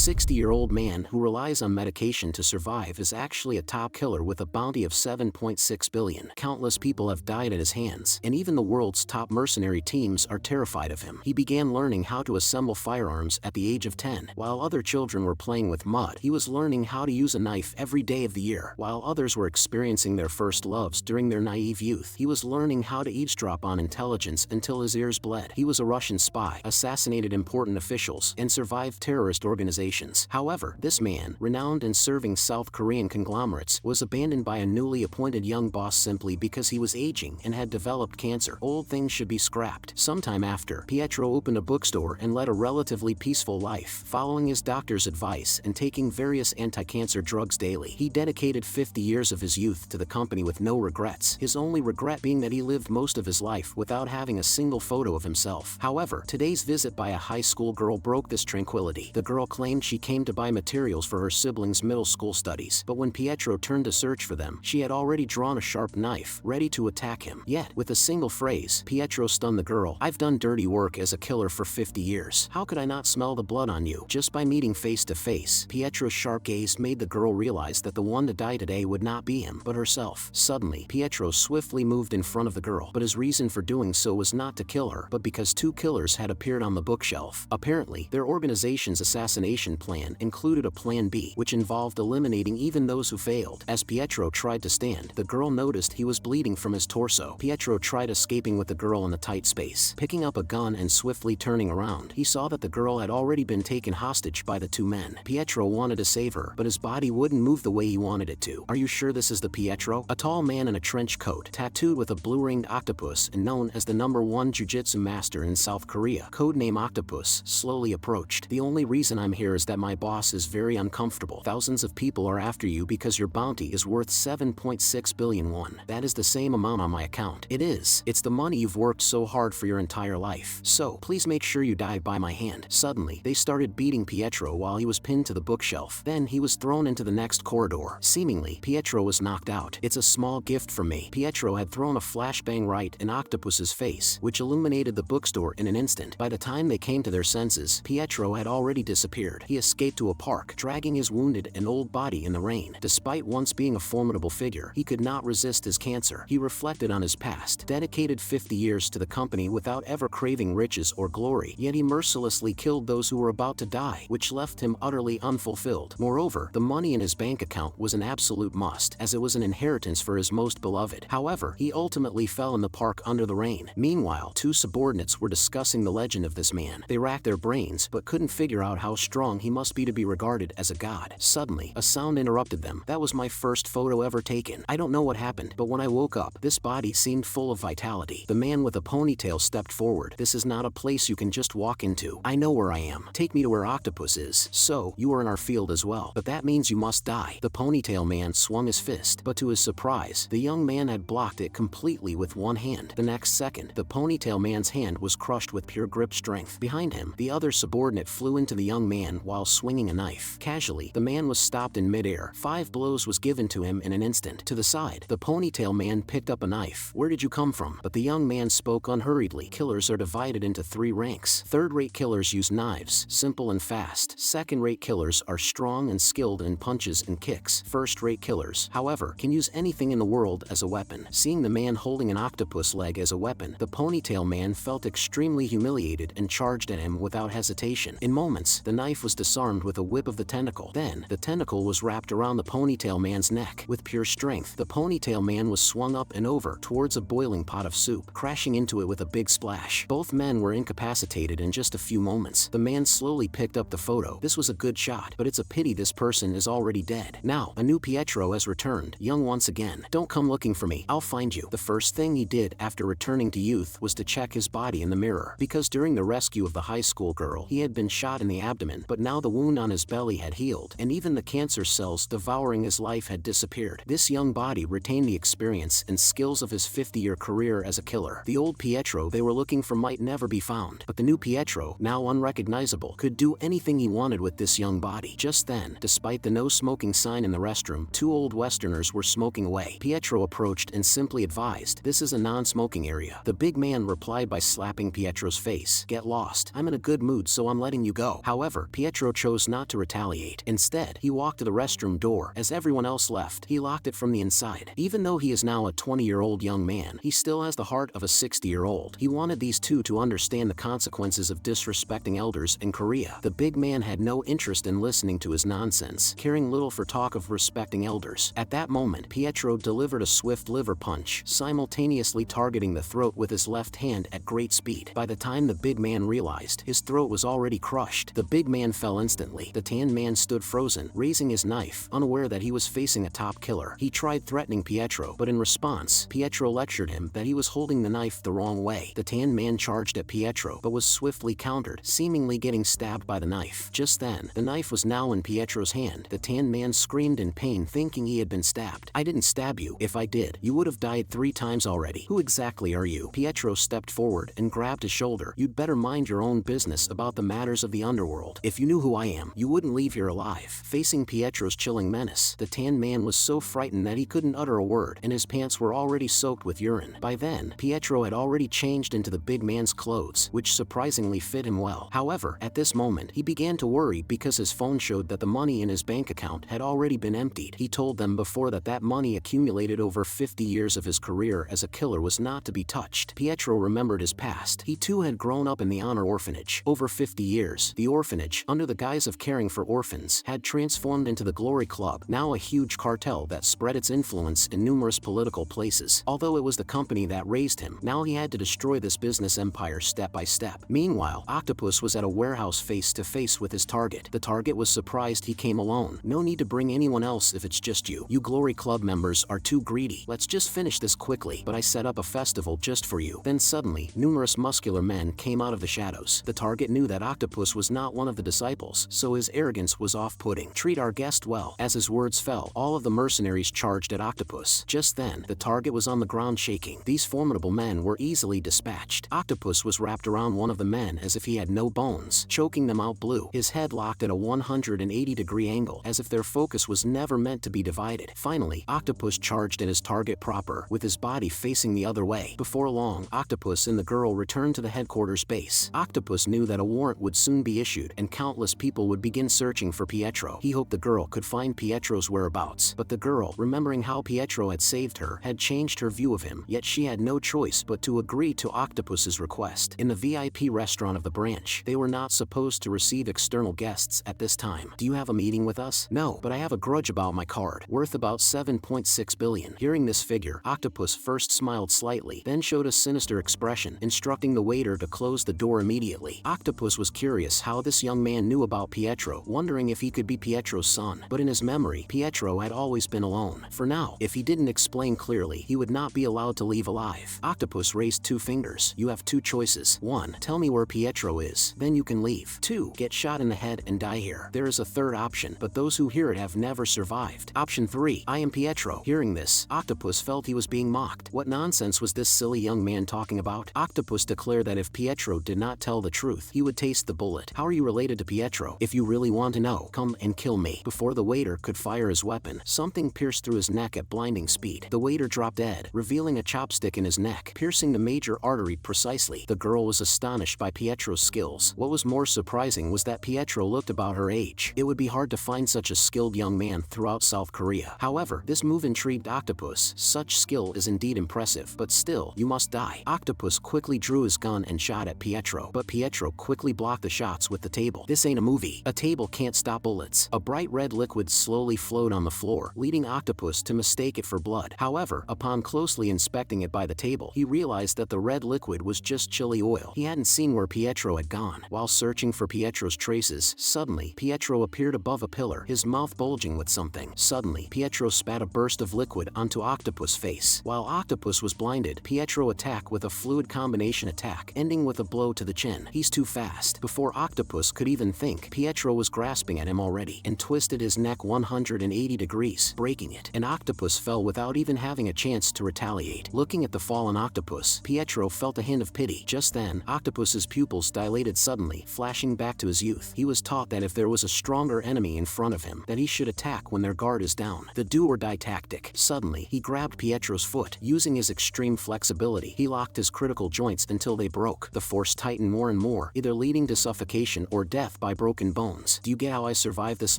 60-year-old man who relies on medication to survive is actually a top killer with a bounty of 7.6 billion. Countless people have died at his hands, and even the world's top mercenary teams are terrified of him. He began learning how to assemble firearms at the age of 10. While other children were playing with mud, he was learning how to use a knife every day of the year. While others were experiencing their first loves during their naive youth, he was learning how to eavesdrop on intelligence until his ears bled. He was a Russian spy, assassinated important officials, and survived terrorist organizations. However, this man, renowned in serving South Korean conglomerates, was abandoned by a newly appointed young boss simply because he was aging and had developed cancer. Old things should be scrapped. Sometime after, Petro opened a bookstore and led a relatively peaceful life, following his doctor's advice and taking various anti-cancer drugs daily. He dedicated 50 years of his youth to the company with no regrets, his only regret being that he lived most of his life without having a single photo of himself. However, today's visit by a high school girl broke this tranquility. The girl claimed she came to buy materials for her siblings' middle school studies, but when Petro turned to search for them, she had already drawn a sharp knife, ready to attack him. Yet, with a single phrase, Petro stunned the girl. "I've done dirty work as a killer for 50 years. How could I not smell the blood on you?" Just by meeting face to face, Petro's sharp gaze made the girl realize that the one to die today would not be him, but herself. Suddenly, Petro swiftly moved in front of the girl, but his reason for doing so was not to kill her, but because two killers had appeared on the bookshelf. Apparently, their organization's assassination plan included a plan B, which involved eliminating even those who failed. As Petro tried to stand, the girl noticed he was bleeding from his torso. Petro tried escaping with the girl in the tight space. Picking up a gun and swiftly turning around, he saw that the girl had already been taken hostage by the two men. Petro wanted to save her, but his body wouldn't move the way he wanted it to. "Are you sure this is the Petro?" A tall man in a trench coat, tattooed with a blue-ringed octopus and known as the #1 jiu-jitsu master in South Korea, codename Octopus, slowly approached. "The only reason I'm here is that my boss is very uncomfortable. Thousands of people are after you because your bounty is worth 7.6 billion won. That is the same amount on my account." "It is. It's the money you've worked so hard for your entire life. So, please make sure you die by my hand." Suddenly, they started beating Petro while he was pinned to the bookshelf. Then he was thrown into the next corridor. Seemingly, Petro was knocked out. "It's a small gift from me." Petro had thrown a flashbang right in Octopus's face, which illuminated the bookstore in an instant. By the time they came to their senses, Petro had already disappeared. He escaped to a park, dragging his wounded and old body in the rain. Despite once being a formidable figure, he could not resist his cancer. He reflected on his past, dedicated 50 years to the company without ever craving riches or glory, yet he mercilessly killed those who were about to die, which left him utterly unfulfilled. Moreover, the money in his bank account was an absolute must, as it was an inheritance for his most beloved. However, he ultimately fell in the park under the rain. Meanwhile, two subordinates were discussing the legend of this man. They racked their brains, but couldn't figure out how strong he must be regarded as a god. Suddenly, a sound interrupted them. "That was my first photo ever taken. I don't know what happened, but when I woke up, this body seemed full of vitality." The man with a ponytail stepped forward. "This is not a place you can just walk into. I know where I am. Take me to where Octopus is." "So, you are in our field as well, but that means you must die." The ponytail man swung his fist, but to his surprise, the young man had blocked it completely with one hand. The next second, the ponytail man's hand was crushed with pure grip strength. Behind him, the other subordinate flew into the young man while swinging a knife. Casually, the man was stopped in midair. 5 blows was given to him in an instant. To the side, the ponytail man picked up a knife. "Where did you come from?" But the young man spoke unhurriedly. "Killers are divided into 3 ranks. Third-rate killers use knives, simple and fast. Second-rate killers are strong and skilled in punches and kicks. First-rate killers, however, can use anything in the world as a weapon." Seeing the man holding an octopus leg as a weapon, the ponytail man felt extremely humiliated and charged at him without hesitation. In moments, the knife was disarmed with a whip of the tentacle. Then, the tentacle was wrapped around the ponytail man's neck. With pure strength, the ponytail man was swung up and over towards a boiling pot of soup, crashing into it with a big splash. Both men were incapacitated in just a few moments. The man slowly picked up the photo. "This was a good shot, but it's a pity this person is already dead. Now, a new Petro has returned, young once again. Don't come looking for me. I'll find you." The first thing he did after returning to youth was to check his body in the mirror, because during the rescue of the high school girl, he had been shot in the abdomen, but now the wound on his belly had healed, and even the cancer cells devouring his life had disappeared. This young body retained the experience and skills of his 50-year career as a killer. The old Petro they were looking for might never be found, but the new Petro, now unrecognizable, could do anything he wanted with this young body. Just then, despite the no smoking sign in the restroom, 2 old Westerners were smoking away. Petro approached and simply advised, "This is a non-smoking area." The big man replied by slapping Petro's face. "Get lost. I'm in a good mood, so I'm letting you go." However, Petro Pietro chose not to retaliate. Instead, he walked to the restroom door. As everyone else left, he locked it from the inside. Even though he is now a 20-year-old young man, he still has the heart of a 60-year-old. He wanted these two to understand the consequences of disrespecting elders in Korea. The big man had no interest in listening to his nonsense, caring little for talk of respecting elders. At that moment, Pietro delivered a swift liver punch, simultaneously targeting the throat with his left hand at great speed. By the time the big man realized, his throat was already crushed. The big man fell instantly. The tan man stood frozen, raising his knife, unaware that he was facing a top killer. He tried threatening Pietro, but in response, Pietro lectured him that he was holding the knife the wrong way. The tan man charged at Pietro, but was swiftly countered, seemingly getting stabbed by the knife. Just then, the knife was now in Pietro's hand. The tan man screamed in pain, thinking he had been stabbed. "I didn't stab you. If I did, you would have died 3 times already. Who exactly are you?" Pietro stepped forward and grabbed his shoulder. "You'd better mind your own business about the matters of the underworld. If you knew who I am, you wouldn't leave here alive." Facing Pietro's chilling menace, the tan man was so frightened that he couldn't utter a word, and his pants were already soaked with urine. By then, Pietro had already changed into the big man's clothes, which surprisingly fit him well. However, at this moment, he began to worry because his phone showed that the money in his bank account had already been emptied. He told them before that that money accumulated over 50 years of his career as a killer was not to be touched. Pietro remembered his past. He too had grown up in the honor orphanage. Over 50 years, the orphanage, under the guise of caring for orphans, had transformed into the Glory Club, now a huge cartel that spread its influence in numerous political places. Although it was the company that raised him, now he had to destroy this business empire step by step. Meanwhile, Octopus was at a warehouse face to face with his target. The target was surprised he came alone. "No need to bring anyone else if it's just you. You Glory Club members are too greedy. Let's just finish this quickly, but I set up a festival just for you." Then suddenly, numerous muscular men came out of the shadows. The target knew that Octopus was not one of the disciples, so his arrogance was off-putting. "Treat our guest well." As his words fell, all of the mercenaries charged at Octopus. Just then, the target was on the ground shaking. These formidable men were easily dispatched. Octopus was wrapped around one of the men as if he had no bones, choking them out blue. His head locked at a 180-degree angle, as if their focus was never meant to be divided. Finally, Octopus charged at his target proper, with his body facing the other way. Before long, Octopus and the girl returned to the headquarters base. Octopus knew that a warrant would soon be issued, and countless people would begin searching for Pietro. He hoped the girl could find Pietro's whereabouts, but the girl, remembering how Pietro had saved her, had changed her view of him, yet she had no choice but to agree to Octopus's request. In the VIP restaurant of the branch, they were not supposed to receive external guests at this time. "Do you have a meeting with us?" "No, but I have a grudge about my card, worth about 7.6 billion. Hearing this figure, Octopus first smiled slightly, then showed a sinister expression, instructing the waiter to close the door immediately. Octopus was curious how this young man knew about Pietro, wondering if he could be Pietro's son, but in his memory, Pietro had always been alone. For now, if he didn't explain clearly, he would not be allowed to leave alive. Octopus raised 2 fingers. "You have 2 choices. 1. Tell me where Pietro is, then you can leave. 2. Get shot in the head and die here. There is a third option, but those who hear it have never survived. Option 3. I am Pietro." Hearing this, Octopus felt he was being mocked. What nonsense was this silly young man talking about? Octopus declared that if Pietro did not tell the truth, he would taste the bullet. "How are you related to Pietro? If you really want to know, come and kill me." Before the waiter could fire his weapon, something pierced through his neck at blinding speed. The waiter dropped dead, revealing a chopstick in his neck, piercing the major artery precisely. The girl was astonished by Pietro's skills. What was more surprising was that Pietro looked about her age. It would be hard to find such a skilled young man throughout South Korea. However, this move intrigued Octopus. Such skill is indeed impressive, but still, you must die. Octopus quickly drew his gun and shot at Pietro, but Pietro quickly blocked the shots with the table. This ain't a movie. A table can't stop bullets. A bright red liquid slowly flowed on the floor, leading Octopus to mistake it for blood. However, upon closely inspecting it by the table, he realized that the red liquid was just chili oil. He hadn't seen where Pietro had gone. While searching for Pietro's traces, suddenly, Pietro appeared above a pillar, his mouth bulging with something. Suddenly, Pietro spat a burst of liquid onto Octopus' face. While Octopus was blinded, Pietro attacked with a fluid combination attack, ending with a blow to the chin. He's too fast. Before Octopus could even think, Pietro was grasping at him already, and twisted his neck 180 degrees, breaking it. And Octopus fell without even having a chance to retaliate. Looking at the fallen Octopus, Pietro felt a hint of pity. Just then, Octopus's pupils dilated suddenly, flashing back to his youth. He was taught that if there was a stronger enemy in front of him, that he should attack when their guard is down. The do-or-die tactic. Suddenly, he grabbed Pietro's foot. Using his extreme flexibility, he locked his critical joints until they broke. The force tightened more and more, either leading to suffocation or death by broken bones. Do you get how I survived this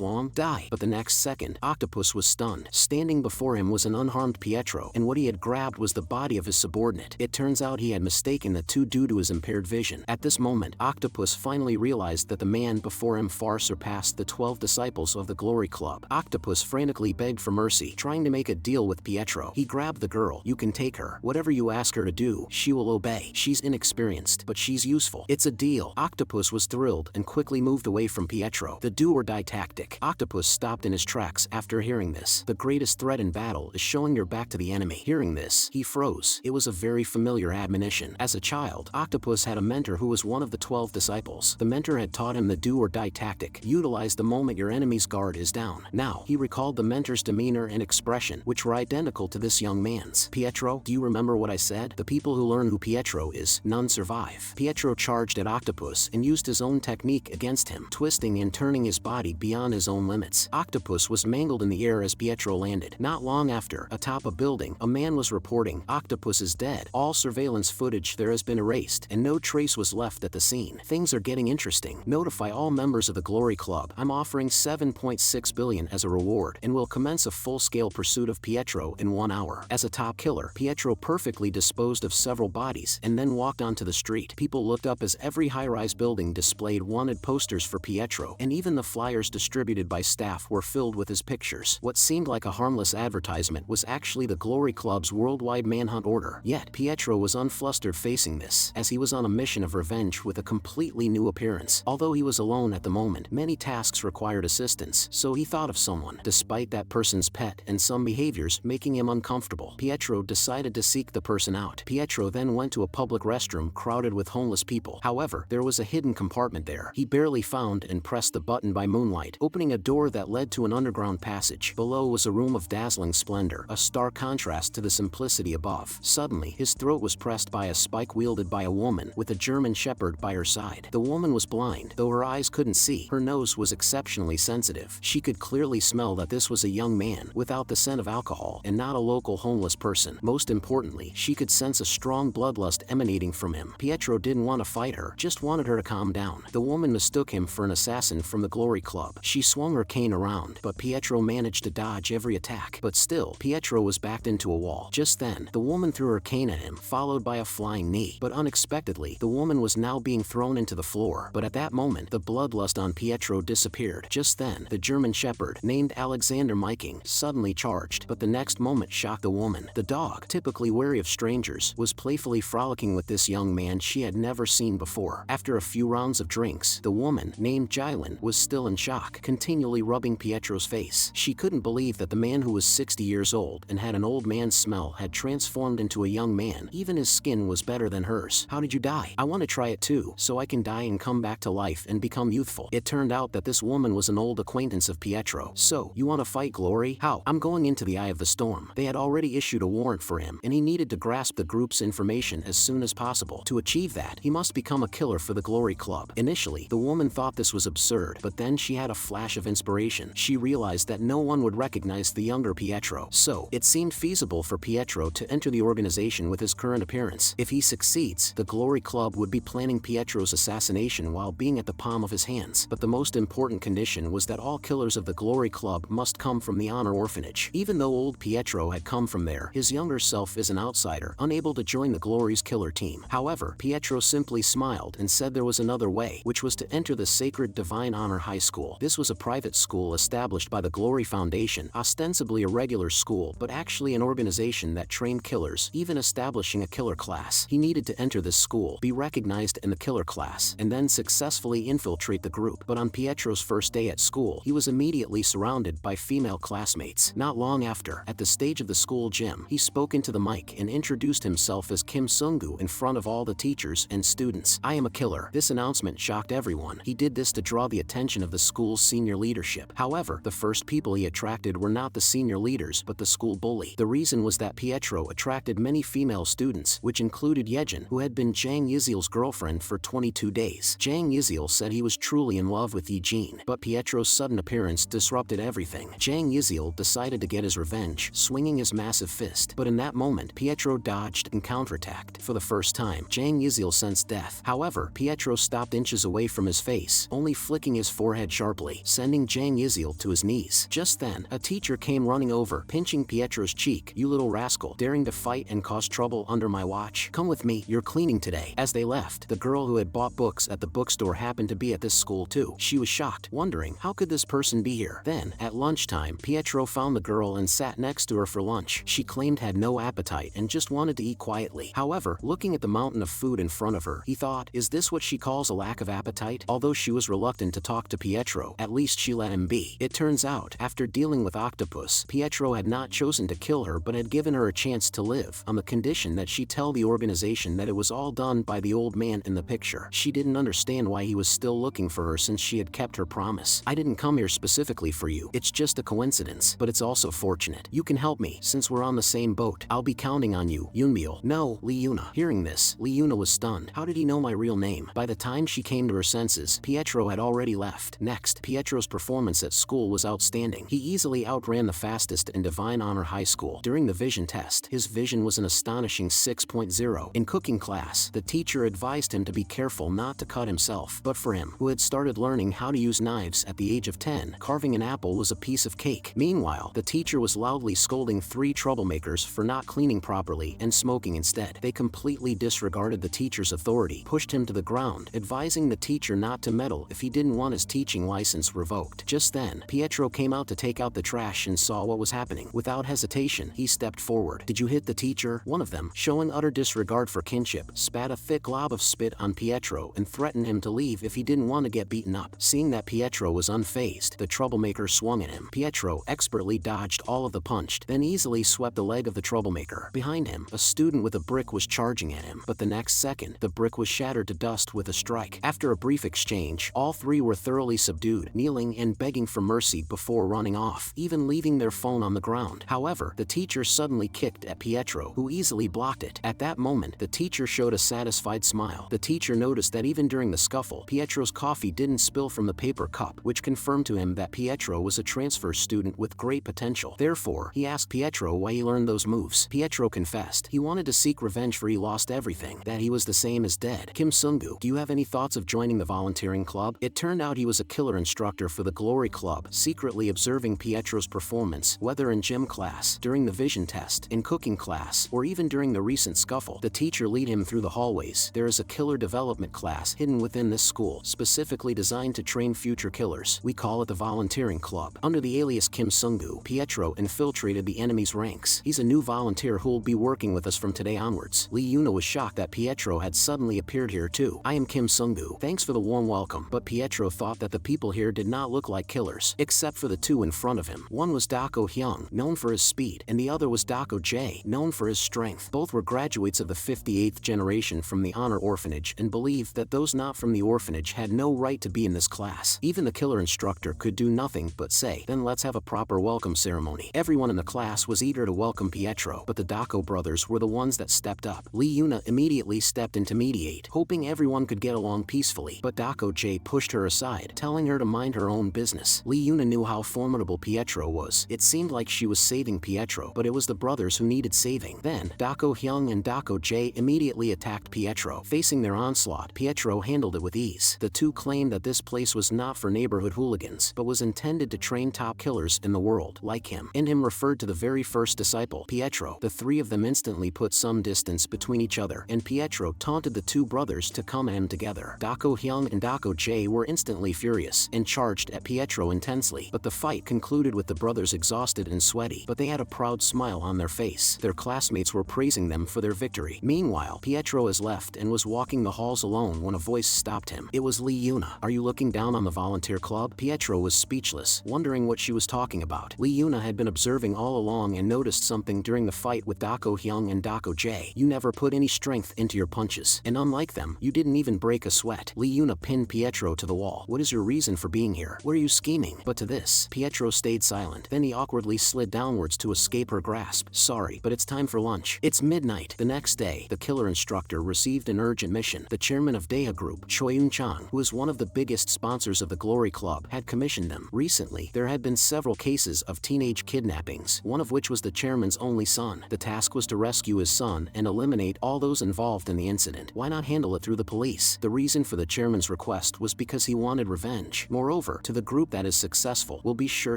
long? Die. But the next second, Octopus was stunned. Standing before him was an unharmed Petro, and what he had grabbed was the body of his subordinate. It turns out he had mistaken the two due to his impaired vision. At this moment, Octopus finally realized that the man before him far surpassed the 12 disciples of the Glory Club. Octopus frantically begged for mercy, trying to make a deal with Petro. He grabbed the girl. You can take her. Whatever you ask her to do, she will obey. She's inexperienced, but she's useful. It's a deal. Octopus was thrilled and quickly moved away from Petro. The do or die tactic. Octopus stopped in his tracks after hearing this. The greatest threat in battle is showing your back to the enemy. Hearing this, he froze. It was a very familiar admonition. As a child, Octopus had a mentor who was one of the 12 disciples. The mentor had taught him the do or die tactic. Utilize the moment your enemy's guard is down. Now, he recalled the mentor's demeanor and expression, which were identical to this young man's. Petro, do you remember what I said? The people who learn who Petro is, none survive. Petro charged at Octopus and used his own technique against him, twisting and turning his body beyond his own limits. Octopus was mangled in the air as Petro landed. Not long after, atop a building, a man was reporting, "Octopus is dead. All surveillance footage there has been erased, and no trace was left at the scene. Things are getting interesting. Notify all members of the Glory Club. I'm offering 7.6 billion as a reward, and will commence a full-scale pursuit of Petro in 1 hour." As a top killer, Petro perfectly disposed of several bodies and then walked onto the street. People looked up as every high-rise building displayed wanted posters for Petro, and even the flyers distributed by staff were filled with his pictures. What seemed like a harmless advertisement was actually the Glory Club's worldwide manhunt order. Yet, Petro was unflustered facing this, as he was on a mission of revenge with a completely new appearance. Although he was alone at the moment, many tasks required assistance, so he thought of someone, despite that person's pet and some behaviors making him uncomfortable. Petro decided to seek the person out. Petro then went to a public restroom crowded with homeless people. However, there was a hidden compartment there. He barely found and pressed the button by moonlight, opening a door that led to an underground passage. Below was a room of dazzling splendor, a stark contrast to the simplicity above. Suddenly, his throat was pressed by a spike wielded by a woman with a German shepherd by her side. The woman was blind, though her eyes couldn't see. Her nose was exceptionally sensitive. She could clearly smell that this was a young man, without the scent of alcohol, and not a local homeless person. Most importantly, she could sense a strong bloodlust emanating from him. Petro didn't want to fight her, just wanted her to calm down. The woman mistook him for an assassin from the Glory Club. She swung her cane around, but Petro managed to dodge every attack. But still, Petro was backed into a wall. Just then, the woman threw her cane at him, followed by a flying knee. But unexpectedly, the woman was now being thrown into the floor. But at that moment, the bloodlust on Petro disappeared. Just then, the German shepherd, named Alexander Miking, suddenly charged, but the next moment shocked the woman. The dog, typically wary of strangers, was playfully frolicking with this young man she had never seen before. After a few rounds of drinks, the woman, named Jylan, was still in shock, continually rubbing Petro's face. She couldn't believe that the man who was 60 years old and had an old man's smell had transformed into a young man. Even his skin was better than hers. "How did you die? I want to try it too, so I can die and come back to life and become youthful." It turned out that this woman was an old acquaintance of Petro. "So, you want to fight Glory? How?" "I'm going into the eye of the storm." They had already issued a warrant for him, and he needed to grasp the group's information as soon as possible. To achieve that, he must become a killer for the Glory Club. Initially, the woman thought this was absurd, but then she had a flash of inspiration. She realized that no one would recognize the younger Petro, so it seemed feasible for Petro to enter the organization with his current appearance. If he succeeds, the Glory Club would be planning Petro's assassination while being at the palm of his hands. But the most important condition was that all killers of the Glory Club must come from the Honor Orphanage. Even though old Petro had come from there, his younger self is an outsider, unable to join the Glory's killer team. However, Petro simply smiled and said there was another way, which was to enter the Sacred Divine Honor High School. This was a private school established by the Glory Foundation, ostensibly a regular school, but actually an organization that trained killers, even establishing a killer class. He needed to enter this school, be recognized in the killer class, and then successfully infiltrate the group. But on Petro's first day at school, he was immediately surrounded by female classmates. Not long after, at the stage of the school gym, he spoke into the mic and introduced himself as Kim Sungu in front of all the teachers and students. "I am a killer." This announcement shocked everyone. He did this to draw the attention of the school's senior leadership. However, the first people he attracted were not the senior leaders but the school bully. The reason was that Petro attracted many female students, which included Yejin, who had been Jang Yizil's girlfriend for 22 days. Jang Yizil said he was truly in love with Yejin, but Petro's sudden appearance disrupted everything. Jang Yizil decided to get his revenge, swinging his massive fist. But in that moment, Petro dodged and counterattacked. For the first time, Jang Yizil sensed death. However, Petro stopped inches away from his face face, only flicking his forehead sharply, sending Jang Yizil to his knees. Just then, a teacher came running over, pinching Pietro's cheek. "You little rascal, daring to fight and cause trouble under my watch. Come with me, you're cleaning today." As they left, the girl who had bought books at the bookstore happened to be at this school too. She was shocked, wondering, how could this person be here? Then, at lunchtime, Pietro found the girl and sat next to her for lunch. She claimed had no appetite and just wanted to eat quietly. However, looking at the mountain of food in front of her, he thought, is this what she calls a lack of appetite? Although she was reluctant to talk to Pietro, at least she let him be. It turns out, after dealing with Octopus, Pietro had not chosen to kill her but had given her a chance to live, on the condition that she tell the organization that it was all done by the old man in the picture. She didn't understand why he was still looking for her since she had kept her promise. "I didn't come here specifically for you. It's just a coincidence, but it's also fortunate. You can help me, since we're on the same boat. I'll be counting on you, Yunmil." "No, Lee Yuna." Hearing this, Lee Yuna was stunned. How did he know my real name? By the time she came to her senses, Pietro had already left. Next, Pietro's performance at school was outstanding. He easily outran the fastest in Divine Honor High School. During the vision test, his vision was an astonishing 6.0. In cooking class, the teacher advised him to be careful not to cut himself. But for him, who had started learning how to use knives at the age of 10, carving an apple was a piece of cake. Meanwhile, the teacher was loudly scolding 3 troublemakers for not cleaning properly and smoking instead. They completely disregarded the teacher's authority, pushed him to the ground, advising the teacher not to meddle if he didn't want his teaching license revoked. Just then, Pietro came out to take out the trash and saw what was happening. Without hesitation, he stepped forward. "Did you hit the teacher?" One of them, showing utter disregard for kinship, spat a thick glob of spit on Pietro and threatened him to leave if he didn't want to get beaten up. Seeing that Pietro was unfazed, the troublemaker swung at him. Pietro expertly dodged all of the punch, then easily swept the leg of the troublemaker. Behind him, a student with a brick was charging at him, but the next second, the brick was shattered to dust with a strike. After a brief exchange, all 3 were thoroughly subdued, kneeling and begging for mercy before running off, even leaving their phone on the ground. However, the teacher suddenly kicked at Pietro, who easily blocked it. At that moment, the teacher showed a satisfied smile. The teacher noticed that even during the scuffle, Pietro's coffee didn't spill from the paper cup, which confirmed to him that Pietro was a transfer student with great potential. Therefore, he asked Pietro why he learned those moves. Pietro confessed he wanted to seek revenge for he lost everything, that he was the same as dead. Kim Sungu, do you have any thoughts of joining the volunteering club? It turned out he was a killer instructor for the Glory Club, secretly observing Pietro's performance, whether in gym class, during the vision test, in cooking class, or even during the recent scuffle. The teacher lead him through the hallways. There is a killer development class hidden within this school, specifically designed to train future killers. We call it the volunteering club. Under the alias Kim Sungu, Pietro infiltrated the enemy's ranks. He's a new volunteer who'll be working with us from today onwards. Lee Yuna was shocked that Pietro had suddenly appeared here too. "I am Kim Sungu. Thanks for the warm welcome." But Pietro thought that the people here did not look like killers, except for the 2 in front of him. One was Dako Hyung, known for his speed, and the other was Dako Jae, known for his strength. Both were graduates of the 58th generation from the Honor Orphanage and believed that those not from the orphanage had no right to be in this class. Even the killer instructor could do nothing but say, "Then let's have a proper welcome ceremony." Everyone in the class was eager to welcome Pietro, but the Dako brothers were the ones that stepped up. Lee Yuna immediately stepped in to mediate, hoping everyone could get along peacefully, but Dako Jae pushed her aside, telling her to mind her own business. Lee Yuna knew how formidable Pietro was. It seemed like she was saving Pietro, but it was the brothers who needed saving. Then, Dako Hyung and Dako Jae immediately attacked Pietro. Facing their onslaught, Pietro handled it with ease. The 2 claimed that this place was not for neighborhood hooligans, but was intended to train top killers in the world, like him. And him referred to the very first disciple, Pietro. The 3 of them instantly put some distance between each other, and Pietro taunted the 2 brothers to come at him together. Dako Hyung and Dako Jae were instantly furious, and charged at Pietro intensely, but the fight concluded with the brothers exhausted and sweaty, but they had a proud smile on their face. Their classmates were praising them for their victory. Meanwhile, Pietro has left and was walking the halls alone when a voice stopped him. It was Lee Yuna. "Are you looking down on the volunteer club?" Pietro was speechless, wondering what she was talking about. Lee Yuna had been observing all along and noticed something during the fight with Dako Hyung and Dako Jae. "You never put any strength into your punches, and unlike them, you didn't even break a sweat." Lee Yuna pinned Pietro to the wall. "What is your reason for being here? What are you scheming?" But to this, Pietro stayed silent. Then he awkwardly slid downwards to escape her grasp. "Sorry, but it's time for lunch." It's midnight. The next day, the killer instructor received an urgent mission. The chairman of Deha Group, Choi Eun-chang, who is one of the biggest sponsors of the Glory Club, had commissioned them. Recently, there had been several cases of teenage kidnappings, one of which was the chairman's only son. The task was to rescue his son and eliminate all those involved in the incident. Why not handle it through the police? The reason for the chairman's request request was because he wanted revenge. Moreover, to the group that is successful will be sure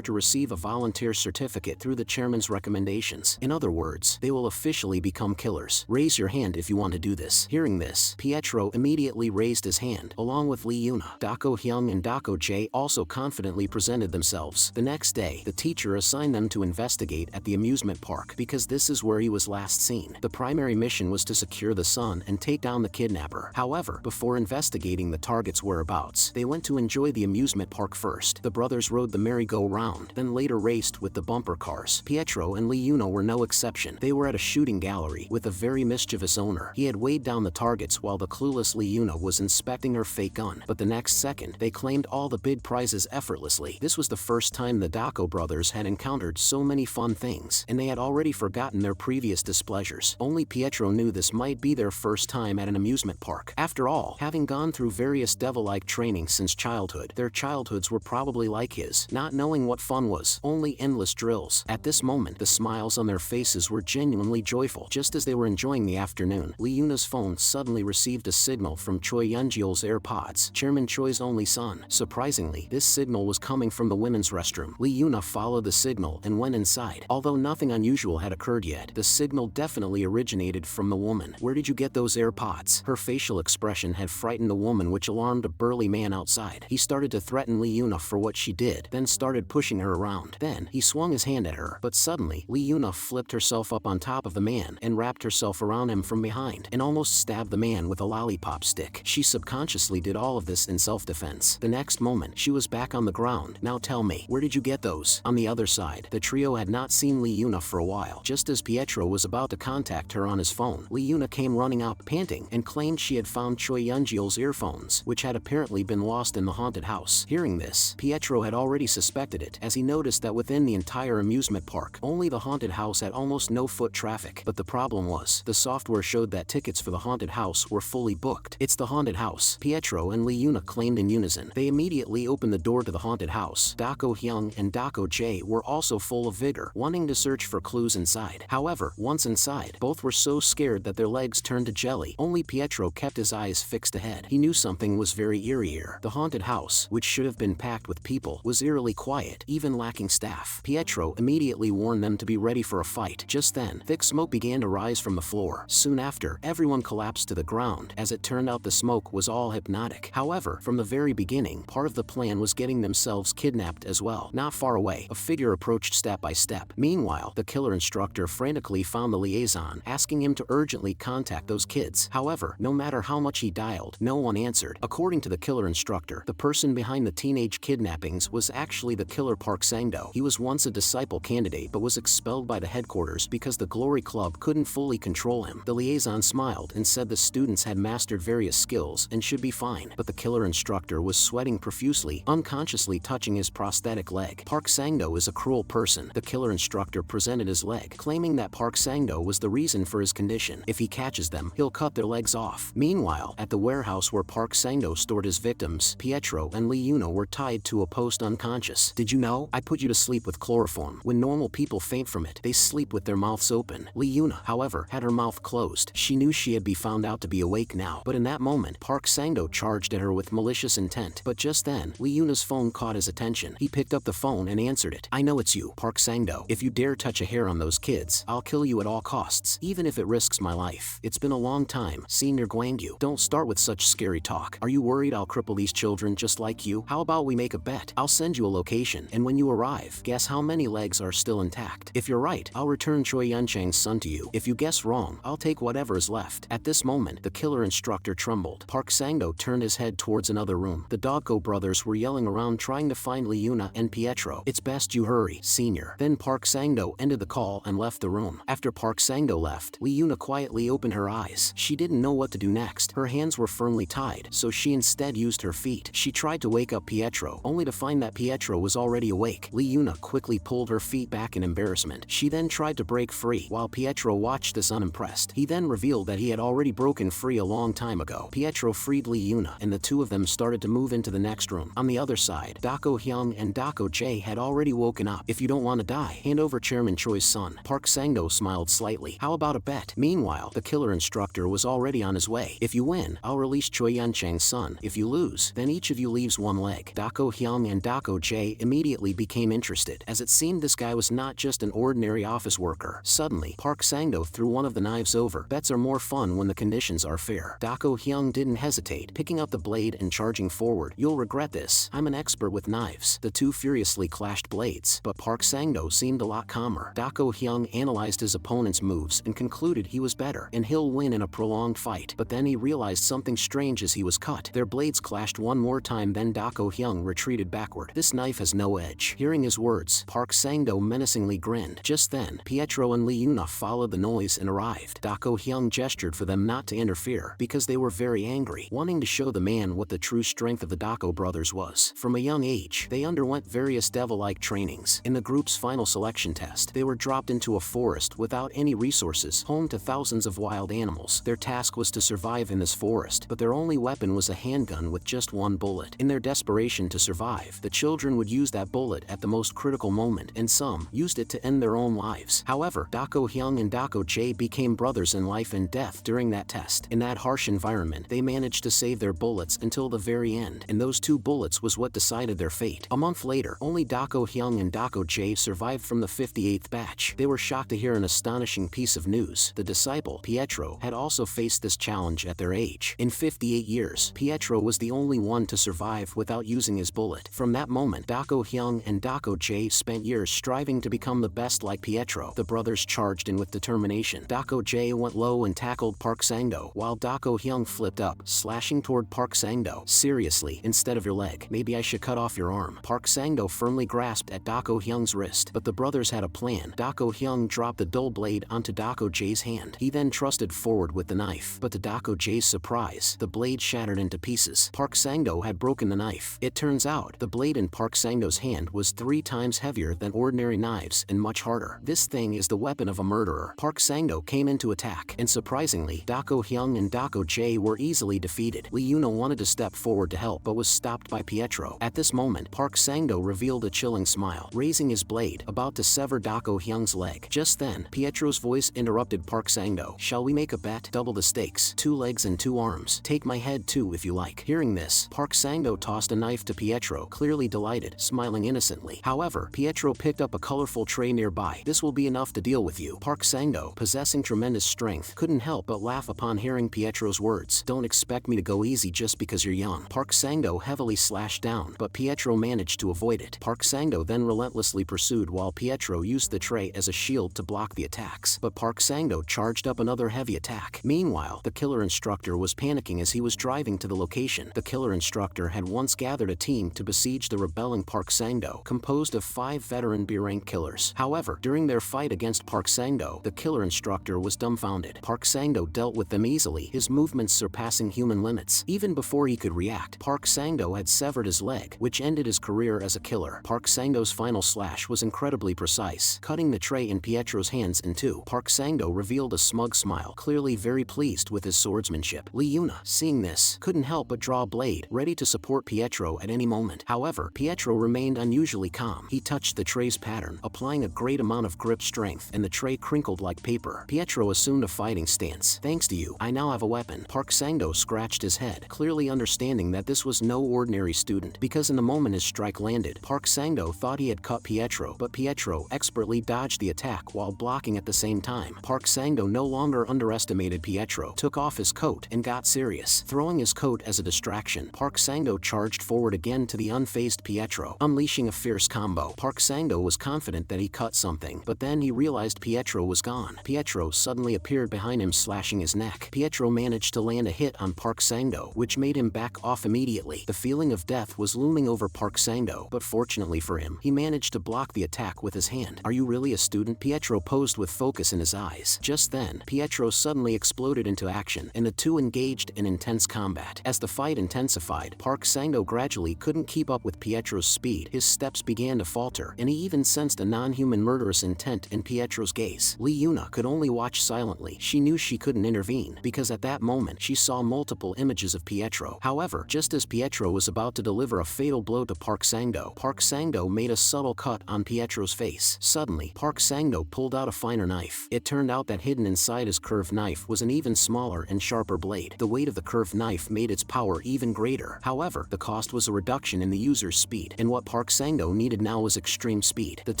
to receive a volunteer certificate through the chairman's recommendations. In other words, they will officially become killers. Raise your hand if you want to do this. Hearing this, Petro immediately raised his hand, along with Lee Yuna. Dako Hyung and Dako Jae also confidently presented themselves. The next day, the teacher assigned them to investigate at the amusement park because this is where he was last seen. The primary mission was to secure the son and take down the kidnapper. However, before investigating the target's whereabouts, they went to enjoy the amusement park first. The brothers rode the merry-go-round, then later raced with the bumper cars. Petro and Lee Yuna were no exception. They were at a shooting gallery with a very mischievous owner. He had weighed down the targets while the clueless Lee Yuna was inspecting her fake gun. But the next second, they claimed all the big prizes effortlessly. This was the first time the Dako brothers had encountered so many fun things, and they had already forgotten their previous displeasures. Only Petro knew this might be their first time at an amusement park. After all, having gone through various devil-like training since childhood, their childhoods were probably like his, not knowing what fun was, only endless drills. At this moment, the smiles on their faces were genuinely joyful. Just as they were enjoying the afternoon, Lee Yuna's phone suddenly received a signal from Choi Yeonjeol's AirPods, Chairman Choi's only son. Surprisingly, this signal was coming from the women's restroom. Lee Yuna followed the signal and went inside. Although nothing unusual had occurred yet, the signal definitely originated from the woman. "Where did you get those AirPods?" Her facial expression had frightened the woman, which alarmed a burly man outside. He started to threaten Lee Yuna for what she did, then started pushing her around. Then, he swung his hand at her, but suddenly, Lee Yuna flipped herself up on top of the man and wrapped herself around him from behind and almost stabbed the man with a lollipop stick. She subconsciously did all of this in self-defense. The next moment, she was back on the ground. "Now tell me, where did you get those?" On the other side, the trio had not seen Lee Yuna for a while. Just as Petro was about to contact her on his phone, Lee Yuna came running up, panting, and claimed she had found Choi Yeonjeol's earphones, which had apparently been lost in the haunted house. Hearing this, Petro had already suspected it, as he noticed that within the entire amusement park, only the haunted house had almost no foot traffic. But the problem was, the software showed that tickets for the haunted house were fully booked. "It's the haunted house," Petro and Lee Yuna claimed in unison. They immediately opened the door to the haunted house. Dako Hyung and Dako Jae were also full of vigor, wanting to search for clues inside. However, once inside, both were so scared that their legs turned to jelly. Only Petro kept his eyes fixed ahead. He knew something was very eerie here. The haunted house, which should have been packed with people, was eerily quiet, even lacking staff. Petro immediately warned them to be ready for a fight. Just then, thick smoke began to rise from the floor. Soon after, everyone collapsed to the ground. As it turned out, the smoke was all hypnotic. However, from the very beginning, part of the plan was getting themselves kidnapped as well. Not far away, a figure approached step by step. Meanwhile, the killer instructor frantically found the liaison, asking him to urgently contact those kids. However, no matter how much he dialed, no one answered. According to the killer instructor, the person behind the teenage kidnappings was actually the killer Park Sango. He was once a disciple candidate but was expelled by the headquarters because the Glory Club couldn't fully control him. The liaison smiled and said the students had mastered various skills and should be fine. But the killer instructor was sweating profusely, unconsciously touching his prosthetic leg. "Park Sango is a cruel person." The killer instructor presented his leg, claiming that Park Sango was the reason for his condition. If he catches them, he'll cut their legs off. Meanwhile, at the warehouse where Park Sango stored his victims, Petro and Lee Yuna were tied to a post unconscious. "Did you know? I put you to sleep with chloroform. When normal people faint from it, they sleep with their mouths open." Lee Yuna, however, had her mouth closed. She knew she had been found out to be awake now. But in that moment, Park Sango charged at her with malicious intent. But just then, Lee Yuna's phone caught his attention. He picked up the phone and answered it. "I know it's you, Park Sango. If you dare touch a hair on those kids, I'll kill you at all costs, even if it risks my life. It's been a long time, Senior Gwangyu. Don't start with such scary talk. Are you worried I'll cripple these children just like you? How about we make a bet? I'll send you a location, and when you arrive, guess how many legs are still intact. If you're right, I'll return Choi Yunchang's son to you. If you guess wrong, I'll take whatever is left." At this moment, the killer instructor trembled. Park Sango turned his head towards another room. The Doggo brothers were yelling around trying to find Lee Yuna and Petro. "It's best you hurry, Senior." Then Park Sango ended the call and left the room. After Park Sango left, Lee Yuna quietly opened her eyes. She didn't know what to do next. Her hands were firmly tied, so she instead used her feet. She tried to wake up Petro, only to find that Petro was already awake. Lee Yuna quickly pulled her feet back in embarrassment. She then tried to break free, while Petro watched this unimpressed. He then revealed that he had already broken free a long time ago. Petro freed Lee Yuna, and the two of them started to move into the next room. On the other side, Dako Hyung and Dako Jae had already woken up. "If you don't want to die, hand over Chairman Choi's son." Park Sango smiled slightly. "How about a bet?" Meanwhile, the killer instructor was already on his way. "If you win, I'll release Choi Yunchang's son. If you lose, then each of you leaves one leg. Dako Hyung and Dako Jae immediately became interested, as it seemed this guy was not just an ordinary office worker. Suddenly, Park Sang-do threw one of the knives over. Bets are more fun when the conditions are fair. Dako Hyung didn't hesitate, picking up the blade and charging forward. You'll regret this. I'm an expert with knives. The two furiously clashed blades, but Park Sang-do seemed a lot calmer. Dako Hyung analyzed his opponent's moves and concluded he was better, and he'll win in a prolonged fight. But then he realized something strange as he was cut. Their blades clashed one more time, then Dako Hyung retreated backward. This knife has no edge. Hearing his words, Park Sang-do menacingly grinned. Just then, Petro and Yuna followed the noise and arrived. Dako Hyung gestured for them not to interfere, because they were very angry, wanting to show the man what the true strength of the Dako brothers was. From a young age, they underwent various devil-like trainings. In the group's final selection test, they were dropped into a forest without any resources, home to thousands of wild animals. Their task was to survive in this forest, but their only weapon was a handgun with just one bullet. In their desperation to survive, the children would use that bullet at the most critical moment, and some used it to end their own lives. However, Dako Hyung and Dako Jae became brothers in life and death during that test. In that harsh environment, they managed to save their bullets until the very end, and those two bullets was what decided their fate. A month later, only Dako Hyung and Dako Jae survived from the 58th batch. They were shocked to hear an astonishing piece of news. The disciple, Petro, had also faced this challenge at their age. In 58 years, Petro was the only one to survive without using his bullet. From that moment, Dako Hyung and Dako Jae spent years striving to become the best like Petro. The brothers charged in with determination. Dako Jae went low and tackled Park Sang-do, while Dako Hyung flipped up, slashing toward Park Sang-do. Seriously, instead of your leg, maybe I should cut off your arm. Park Sang-do firmly grasped at Dako Hyung's wrist, but the brothers had a plan. Dako Hyung dropped the dull blade onto Dako Jae's hand. He then thrusted forward with the knife, but to Dako Jae's surprise, the blade shattered into pieces. Park Sang-do had broken the knife. It turns out, the blade in Park Sang-do's hand was 3 times heavier than ordinary knives and much harder. This thing is the weapon of a murderer. Park Sang-do came into attack, and surprisingly, Dako Hyung and Dako Jae were easily defeated. Yuna wanted to step forward to help, but was stopped by Petro. At this moment, Park Sang-do revealed a chilling smile, raising his blade, about to sever Dako Hyung's leg. Just then, Petro's voice interrupted Park Sang-do. Shall we make a bet? Double the stakes. 2 legs and 2 arms. Take my head too if you like. Hearing this, Park Sang-do tossed a knife to Petro, clearly delighted, smiling innocently. However, Petro picked up a colorful tray nearby. This will be enough to deal with you. Park Sang-do, possessing tremendous strength, couldn't help but laugh upon hearing Petro's words. Don't expect me to go easy just because you're young. Park Sang-do heavily slashed down, but Petro managed to avoid it. Park Sang-do then relentlessly pursued while Petro used the tray as a shield to block the attacks. But Park Sang-do charged up another heavy attack. Meanwhile, the killer instructor was panicking as he was driving to the location. The killer instructor had once gathered a team to besiege the rebelling Park Sang-do, composed of 5 veteran B-rank killers. However, during their fight against Park Sang-do, the killer instructor was dumbfounded. Park Sang-do dealt with them easily, his movements surpassing human limits. Even before he could react, Park Sang-do had severed his leg, which ended his career as a killer. Park Sang-do's final slash was incredibly precise, cutting the tray in Petro's hands in 2. Park Sang-do revealed a smug smile, clearly very pleased with his swordsmanship. Yuna, seeing this, couldn't help but draw a blade, ready to support Petro at any moment. However, Petro remained unusually calm. He touched the tray's pattern, applying a great amount of grip strength, and the tray crinkled like paper. Petro assumed a fighting stance. Thanks to you, I now have a weapon. Park Sang-do scratched his head, clearly understanding that this was no ordinary student, because in the moment his strike landed, Park Sang-do thought he had cut Petro, but Petro expertly dodged the attack while blocking at the same time. Park Sang-do no longer underestimated Petro, took off his coat, and got serious. Throwing his coat as a distraction, Park Sang-do charged forward again to the unfazed Petro, unleashing a fierce combo. Park Sang-do was confident that he cut something, but then he realized Petro was gone. Petro suddenly appeared behind him, slashing his neck. Petro managed to land a hit on Park Sang-do, which made him back off immediately. The feeling of death was looming over Park Sang-do, but fortunately for him, he managed to block the attack with his hand. Are you really a student? Petro posed with focus in his eyes. Just then, Petro suddenly exploded into action, and the two engaged in intense combat. As the fight intensified, Park Sang-do gradually couldn't keep up with Petro's speed. His steps began to falter, and he even sensed a non-human murderous intent in Petro's gaze. Yuna could only watch silently. She knew she couldn't intervene, because at that moment she saw multiple images of Petro. However, just as Petro was about to deliver a fatal blow to Park Sang-do made a subtle cut on Petro's face. Suddenly, Park Sang-do pulled out a finer knife. It turned out that hidden inside his curved knife was an even smaller and sharper blade. The weight of the curved knife made its power even greater. However, the cost was a reduction in the user's speed, and what Park Sango needed now was extreme speed. The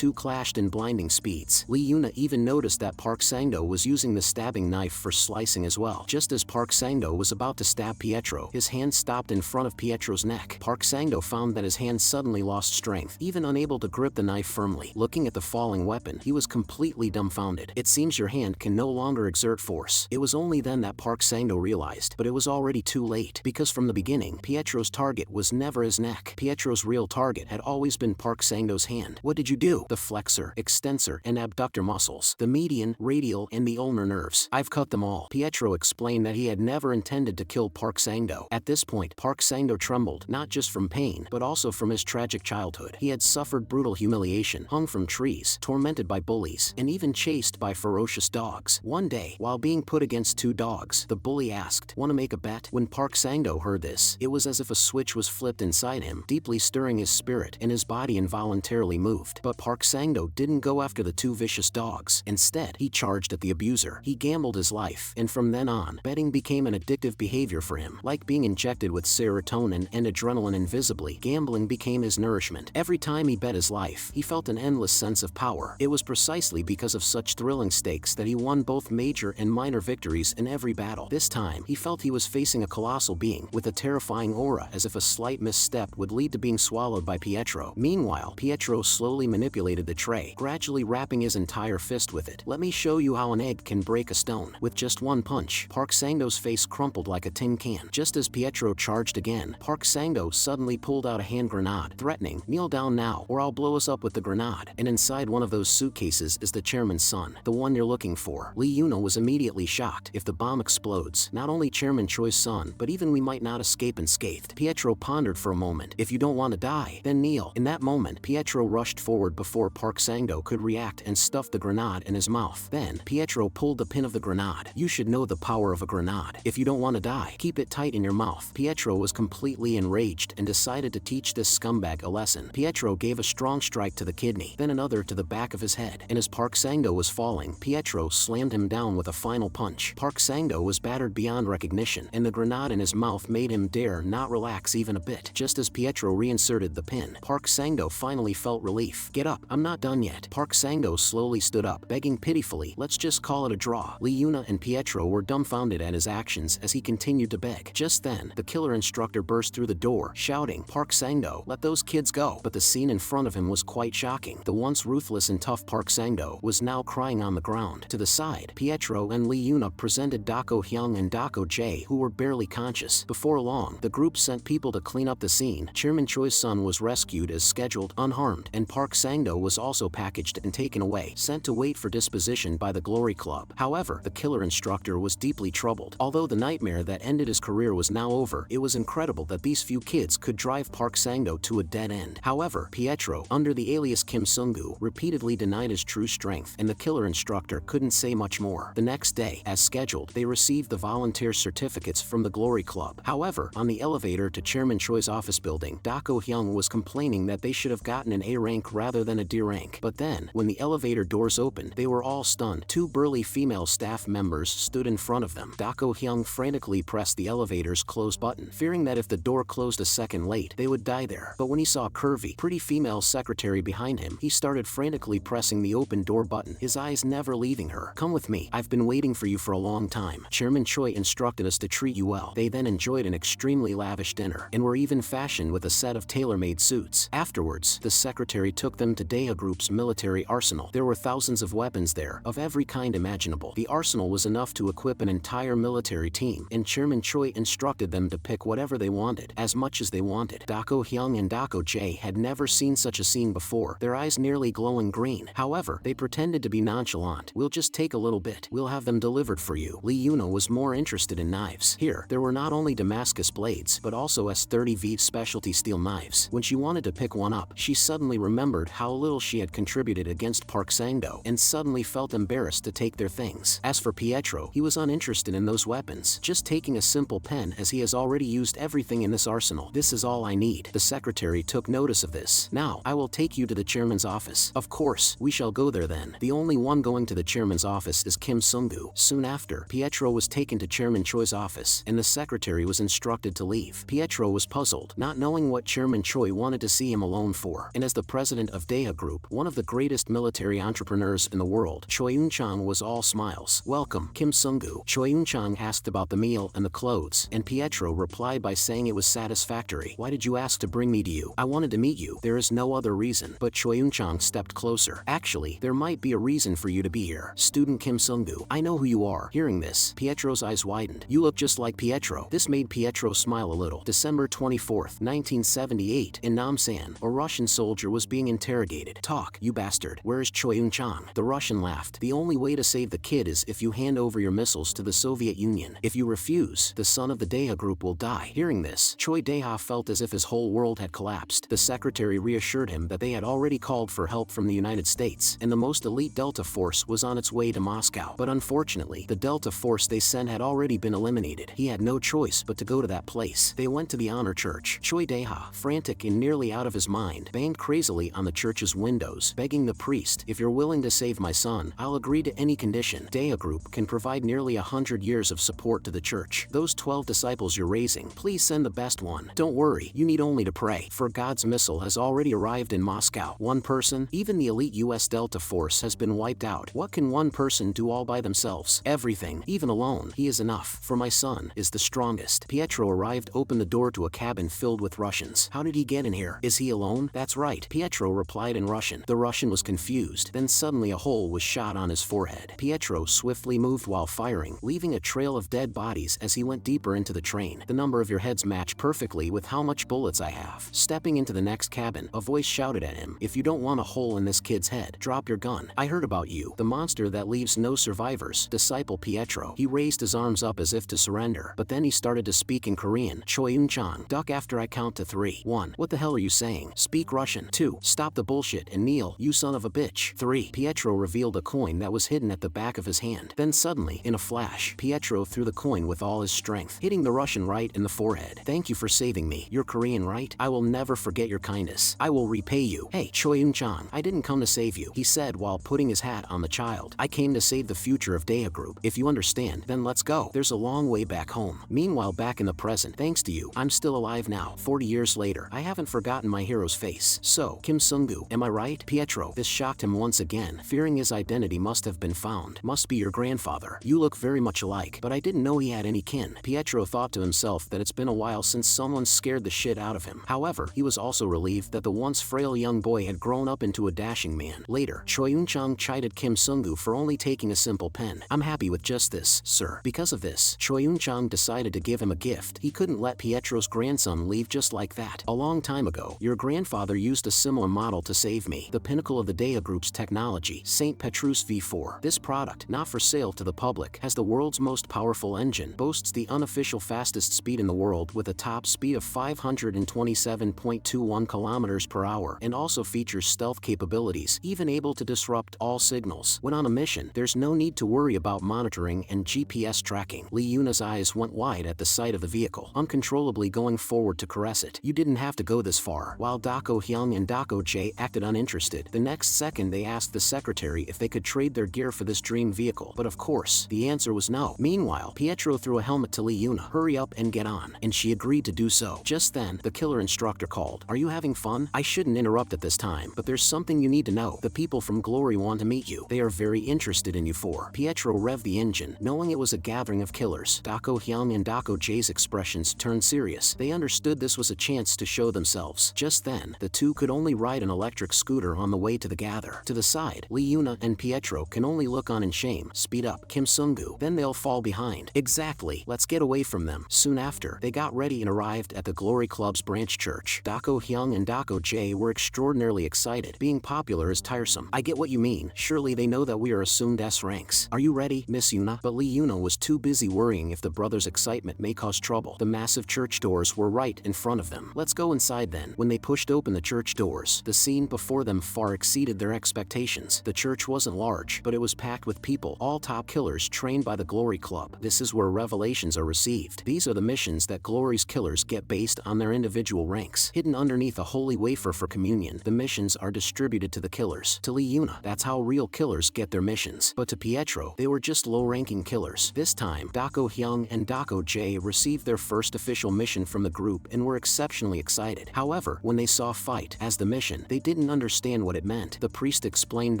two clashed in blinding speeds. Yuna even noticed that Park Sango was using the stabbing knife for slicing as well. Just as Park Sango was about to stab Petro, his hand stopped in front of Petro's neck. Park Sango found that his hand suddenly lost strength, even unable to grip the knife firmly. Looking at the falling weapon, he was completely dumbfounded. It seems your hand can no longer exert force. It was only then that Park Sango realized, but it was already too late, because from the beginning, Petro's target was never his neck. Petro's real target had always been Park Sango's hand. What did you do? The flexor, extensor, and abductor muscles, the median, radial, and the ulnar nerves. I've cut them all. Petro explained that he had never intended to kill Park Sango. At this point, Park Sango trembled, not just from pain, but also from his tragic childhood. He had suffered brutal humiliation, hung from trees, tormented by bullies, and even chased by ferocious dogs. One day, while being put against two dogs, the bully asked, "Want to make a bet?" When Park Sango heard this, it was as if a switch was flipped inside him, deeply stirring his spirit, and his body involuntarily moved. But Park Sango didn't go after the two vicious dogs. Instead, he charged at the abuser. He gambled his life, and from then on, betting became an addictive behavior for him. Like being injected with serotonin and adrenaline invisibly, gambling became his nourishment. Every time he bet his life, he felt an endless sense of power. It was precisely because of such thrilling stakes that he won both major and minor victories in every battle. This time, he felt he was facing a colossal being with a terrifying aura, as if a slight misstep would lead to being swallowed by Petro. Meanwhile, Petro slowly manipulated the tray, gradually wrapping his entire fist with it. Let me show you how an egg can break a stone. With just one punch, Park Sango's face crumpled like a tin can. Just as Petro charged again, Park Sango suddenly pulled out a hand grenade, threatening, "Kneel down now, or I'll blow us up with the grenade." And inside one of those suitcases is the chairman's son, the one you're looking for. Yuna was immediately shocked. If the bomb explodes, not only Chairman Choi's son, but even we might not escape unscathed. Petro pondered for a moment. If you don't want to die, then kneel. In that moment, Petro rushed forward before Park Sango could react and stuffed the grenade in his mouth. Then, Petro pulled the pin of the grenade. You should know the power of a grenade. If you don't want to die, keep it tight in your mouth. Petro was completely enraged and decided to teach this scumbag a lesson. Petro gave a strong strike to the kidney, then another to the back of his head. And as Park Sango was falling, Petro slammed him down with a final punch. Park Sango was battered beyond recognition, and the grenade in his mouth made him dare not relax even a bit. Just as Petro reinserted the pin, Park Sango finally felt relief. "Get up, I'm not done yet." Park Sango slowly stood up, begging pitifully, "Let's just call it a draw." Yuna and Petro were dumbfounded at his actions as he continued to beg. Just then, the killer instructor burst through the door, shouting, "Park Sango, let those kids go." But the scene in front of him was quite shocking. The once ruthless and tough Park Sango was now crying on the ground. To the side, Petro and Yuna presented Dako Hyung and Dako Jae, who were barely conscious. Before long, the group sent people to clean up the scene. Chairman Choi's son was rescued as scheduled, unharmed, and Park Sango was also packaged and taken away, sent to wait for disposition by the Glory Club. However, the killer instructor was deeply troubled. Although the nightmare that ended his career was now over, it was incredible that these few kids could drive Park Sango to a dead end. However, Petro, under the alias Kim Sungu, repeatedly denied his true strength, and the killer instructor couldn't say much more. The next day, as scheduled, they received the volunteer certificates from the Glory Club. However, on the elevator to Chairman Choi's office building, Dako Hyung was complaining that they should have gotten an A rank rather than a D rank. But then, when the elevator doors opened, they were all stunned. Two burly female staff members stood in front of them. Dako Hyung frantically pressed the elevator's close button, fearing that if the door closed a second late, they would die there. But when he saw a curvy, pretty female secretary behind him, he started frantically pressing the open door button, his eyes never leaving her. "Come with me, I've been waiting for you for a long time. Chairman Choi instructed us to treat you well." They then enjoyed an extremely lavish dinner, and were even fashioned with a set of tailor-made suits. Afterwards, the secretary took them to Dea Group's military arsenal. There were thousands of weapons there, of every kind imaginable. The arsenal was enough to equip an entire military team, and Chairman Choi instructed them to pick whatever they wanted, as much as they wanted. Dako Hyung and Dako Jae had never seen such a scene before, their eyes nearly glowing green. However, they pretended to be nonchalant. "We'll just take a little bit. We'll have them delivered for you." Yuna was more interested in knives. Here, there were not only Damascus blades, but also S30V specialty steel knives. When she wanted to pick one up, she suddenly remembered how little she had contributed against Park Sango, and suddenly felt embarrassed to take their things. As for Petro, he was uninterested in those weapons, just taking a simple pen as he has already used everything in this arsenal. "This is all I need." The secretary took notice of this. "Now, I will take you to the chairman's office." "Of course, we shall go there then." The only one going to the chairman's office is Kim Sungu. Soon after, Petro was taken to Chairman Choi's office, and the secretary was instructed to leave. Petro was puzzled, not knowing what Chairman Choi wanted to see him alone for. And as the president of Deha Group, one of the greatest military entrepreneurs in the world, Choi Eun-chang was all smiles. "Welcome, Kim Sung-gu." Choi Eun-chang asked about the meal and the clothes, and Petro replied by saying it was satisfactory. "Why did you ask to bring me to you? I wanted to meet you. There is no other reason." But Choi Eun-chang stepped closer. "Actually, there might be a reason for you to be here. Student Kim Sung-gu, I know who you are." Hearing this, Pietro's eyes widened. "You look just like Petro." This made Petro smile a little. December 24th, 1978, in Namsan, a Russian soldier was being interrogated. "Talk, you bastard. Where is Choi Eun-chang?" The Russian laughed. "The only way to save the kid is if you hand over your missiles to the Soviet Union. If you refuse, the son of the Deha Group will die." Hearing this, Choi Deha felt as if his whole world had collapsed. The secretary reassured him that they had already called for help from the United States, and the most elite Delta force was on its way to Moscow. But unfortunately, the Delta force they sent had already been eliminated. He had no choice but to go to that place. They went to the honor church. Choi Deha, frantic and nearly out of his mind, banged crazily on the church's windows, begging the priest, "If you're willing to save my son, I'll agree to any condition. Deha Group can provide nearly 100 years of support to the church. Those 12 disciples you're raising, please send the best one. Don't worry, you need only to pray, for God's missile has already arrived in Moscow." One person, even the elite US Delta force, has been wiped out. What can one person do all by themselves? Everything, even alone. He is enough, for my son is the strongest. Petro arrived, opened the door to a cabin filled with Russians. "How did he get in here? Is he alone?" "That's right," Petro replied in Russian. The Russian was confused. Then suddenly a hole was shot on his forehead. Petro swiftly moved while firing, leaving a trail of dead bodies as he went deeper into the train. "The number of your heads match perfectly with how much bullets I have." Stepping into the next cabin, a voice shouted at him, "If you don't want a hole in this kid's head, drop your gun. I heard about you. The monster that leaves no survivors." Disciple Petro. He raised his arms up as if to surrender, but then he started to speak in Korean. "Choi Eun-chang, duck after I count to 3. 1. What the hell are you saying? Speak Russian. 2. Stop the bullshit and kneel, you son of a bitch. 3. Petro revealed a coin that was hidden at the back of his hand. Then suddenly, in a flash, Petro threw the coin with all his strength, hitting the Russian right in the forehead. "Thank you for saving me. You're Korean, right? I will never forget your kindness. I will repay you." "Hey, Choi Eun-chang, I didn't come to save you," he said while putting his hat on the child. "I came to save the future of Deha Group. If you understand, then let's go. There's a long way back home." Meanwhile, back in the present, thanks to you, I'm still alive now. 40 years later, I haven't forgotten my hero's face. "So, Kim Sung-gu, am I right?" Petro. This shocked him once again, fearing his identity must have been found. "Must be your grandfather. You look very much alike, but I didn't know he had any kin." Petro thought to himself that it's been a while since someone scared the shit out of him. However, he was also relieved that the once frail young boy had grown up into a dashing man. Later, Choi Eun-chang chided Kim Sung-gu for only taking a simple pen. "I'm happy with just this, sir." Because of this, Choi Eun-chang decided to give him a gift. He couldn't let Petro's grandson leave just like that. "A long time ago, your grandfather used a similar model to save me. The pinnacle of the Deha Group's technology, St. Petrus V4. This product, not for sale to the public, has the world's most powerful engine, boasts the unofficial fastest speed in the world with a top speed of 527.21 kilometers per hour, and also features stealth capabilities, even able to disrupt all signals. When on a mission, there's no need to worry about monitoring and GPS tracking." Yuna's eyes went wide at the sight of the vehicle, uncontrollably going forward to caress it. "You didn't have to go this far." While Dako Hyung and Dako Jae acted uninterested, the next second they asked the secretary if they could trade their gear for this dream vehicle. But of course, the answer was no. Meanwhile, Petro threw a helmet to Yuna. "Hurry up and get on." And she agreed to do so. Just then, the killer instructor called. "Are you having fun? I shouldn't interrupt at this time, but there's something you need to know. The people from Glory want to meet you. They are very interested in you." For Petro revved the engine, knowing it was a gathering of killers. Dako Hyung and Dako Jae's expressions turned serious. They understood this was a chance to show themselves. Just then, the two could only ride an electric scooter on the way to the gather. To the side, Yuna and Petro can only look on in shame. "Speed up, Kim Sung-gu, then they'll fall behind." "Exactly, let's get away from them." Soon after, they got ready and arrived at the Glory Club's branch church. Dako Hyung and Dako Jae were extraordinarily excited. Being popular is tiresome. "I get what you mean. Surely they know that we are assumed S ranks. Are you ready, Miss Yuna?" But Yuna was too busy worrying if the brothers' excitement may cause trouble. The massive church doors were right in front of them. "Let's go inside then." When they pushed open the church doors, the scene before them far exceeded their expectations. The church wasn't large, but it was packed with people, all top killers trained by the Glory Club. This is where revelations are received. These are the missions that Glory's killers get based on their individual ranks. Hidden underneath a holy wafer for communion, the missions are distributed to the killers. To Yuna, that's how real killers get their missions. But to Petro, they were just low-ranking killers. This time, Dako Hyung and Dako Dako J received their first official mission from the group and were exceptionally excited. However, when they saw fight as the mission, they didn't understand what it meant. The priest explained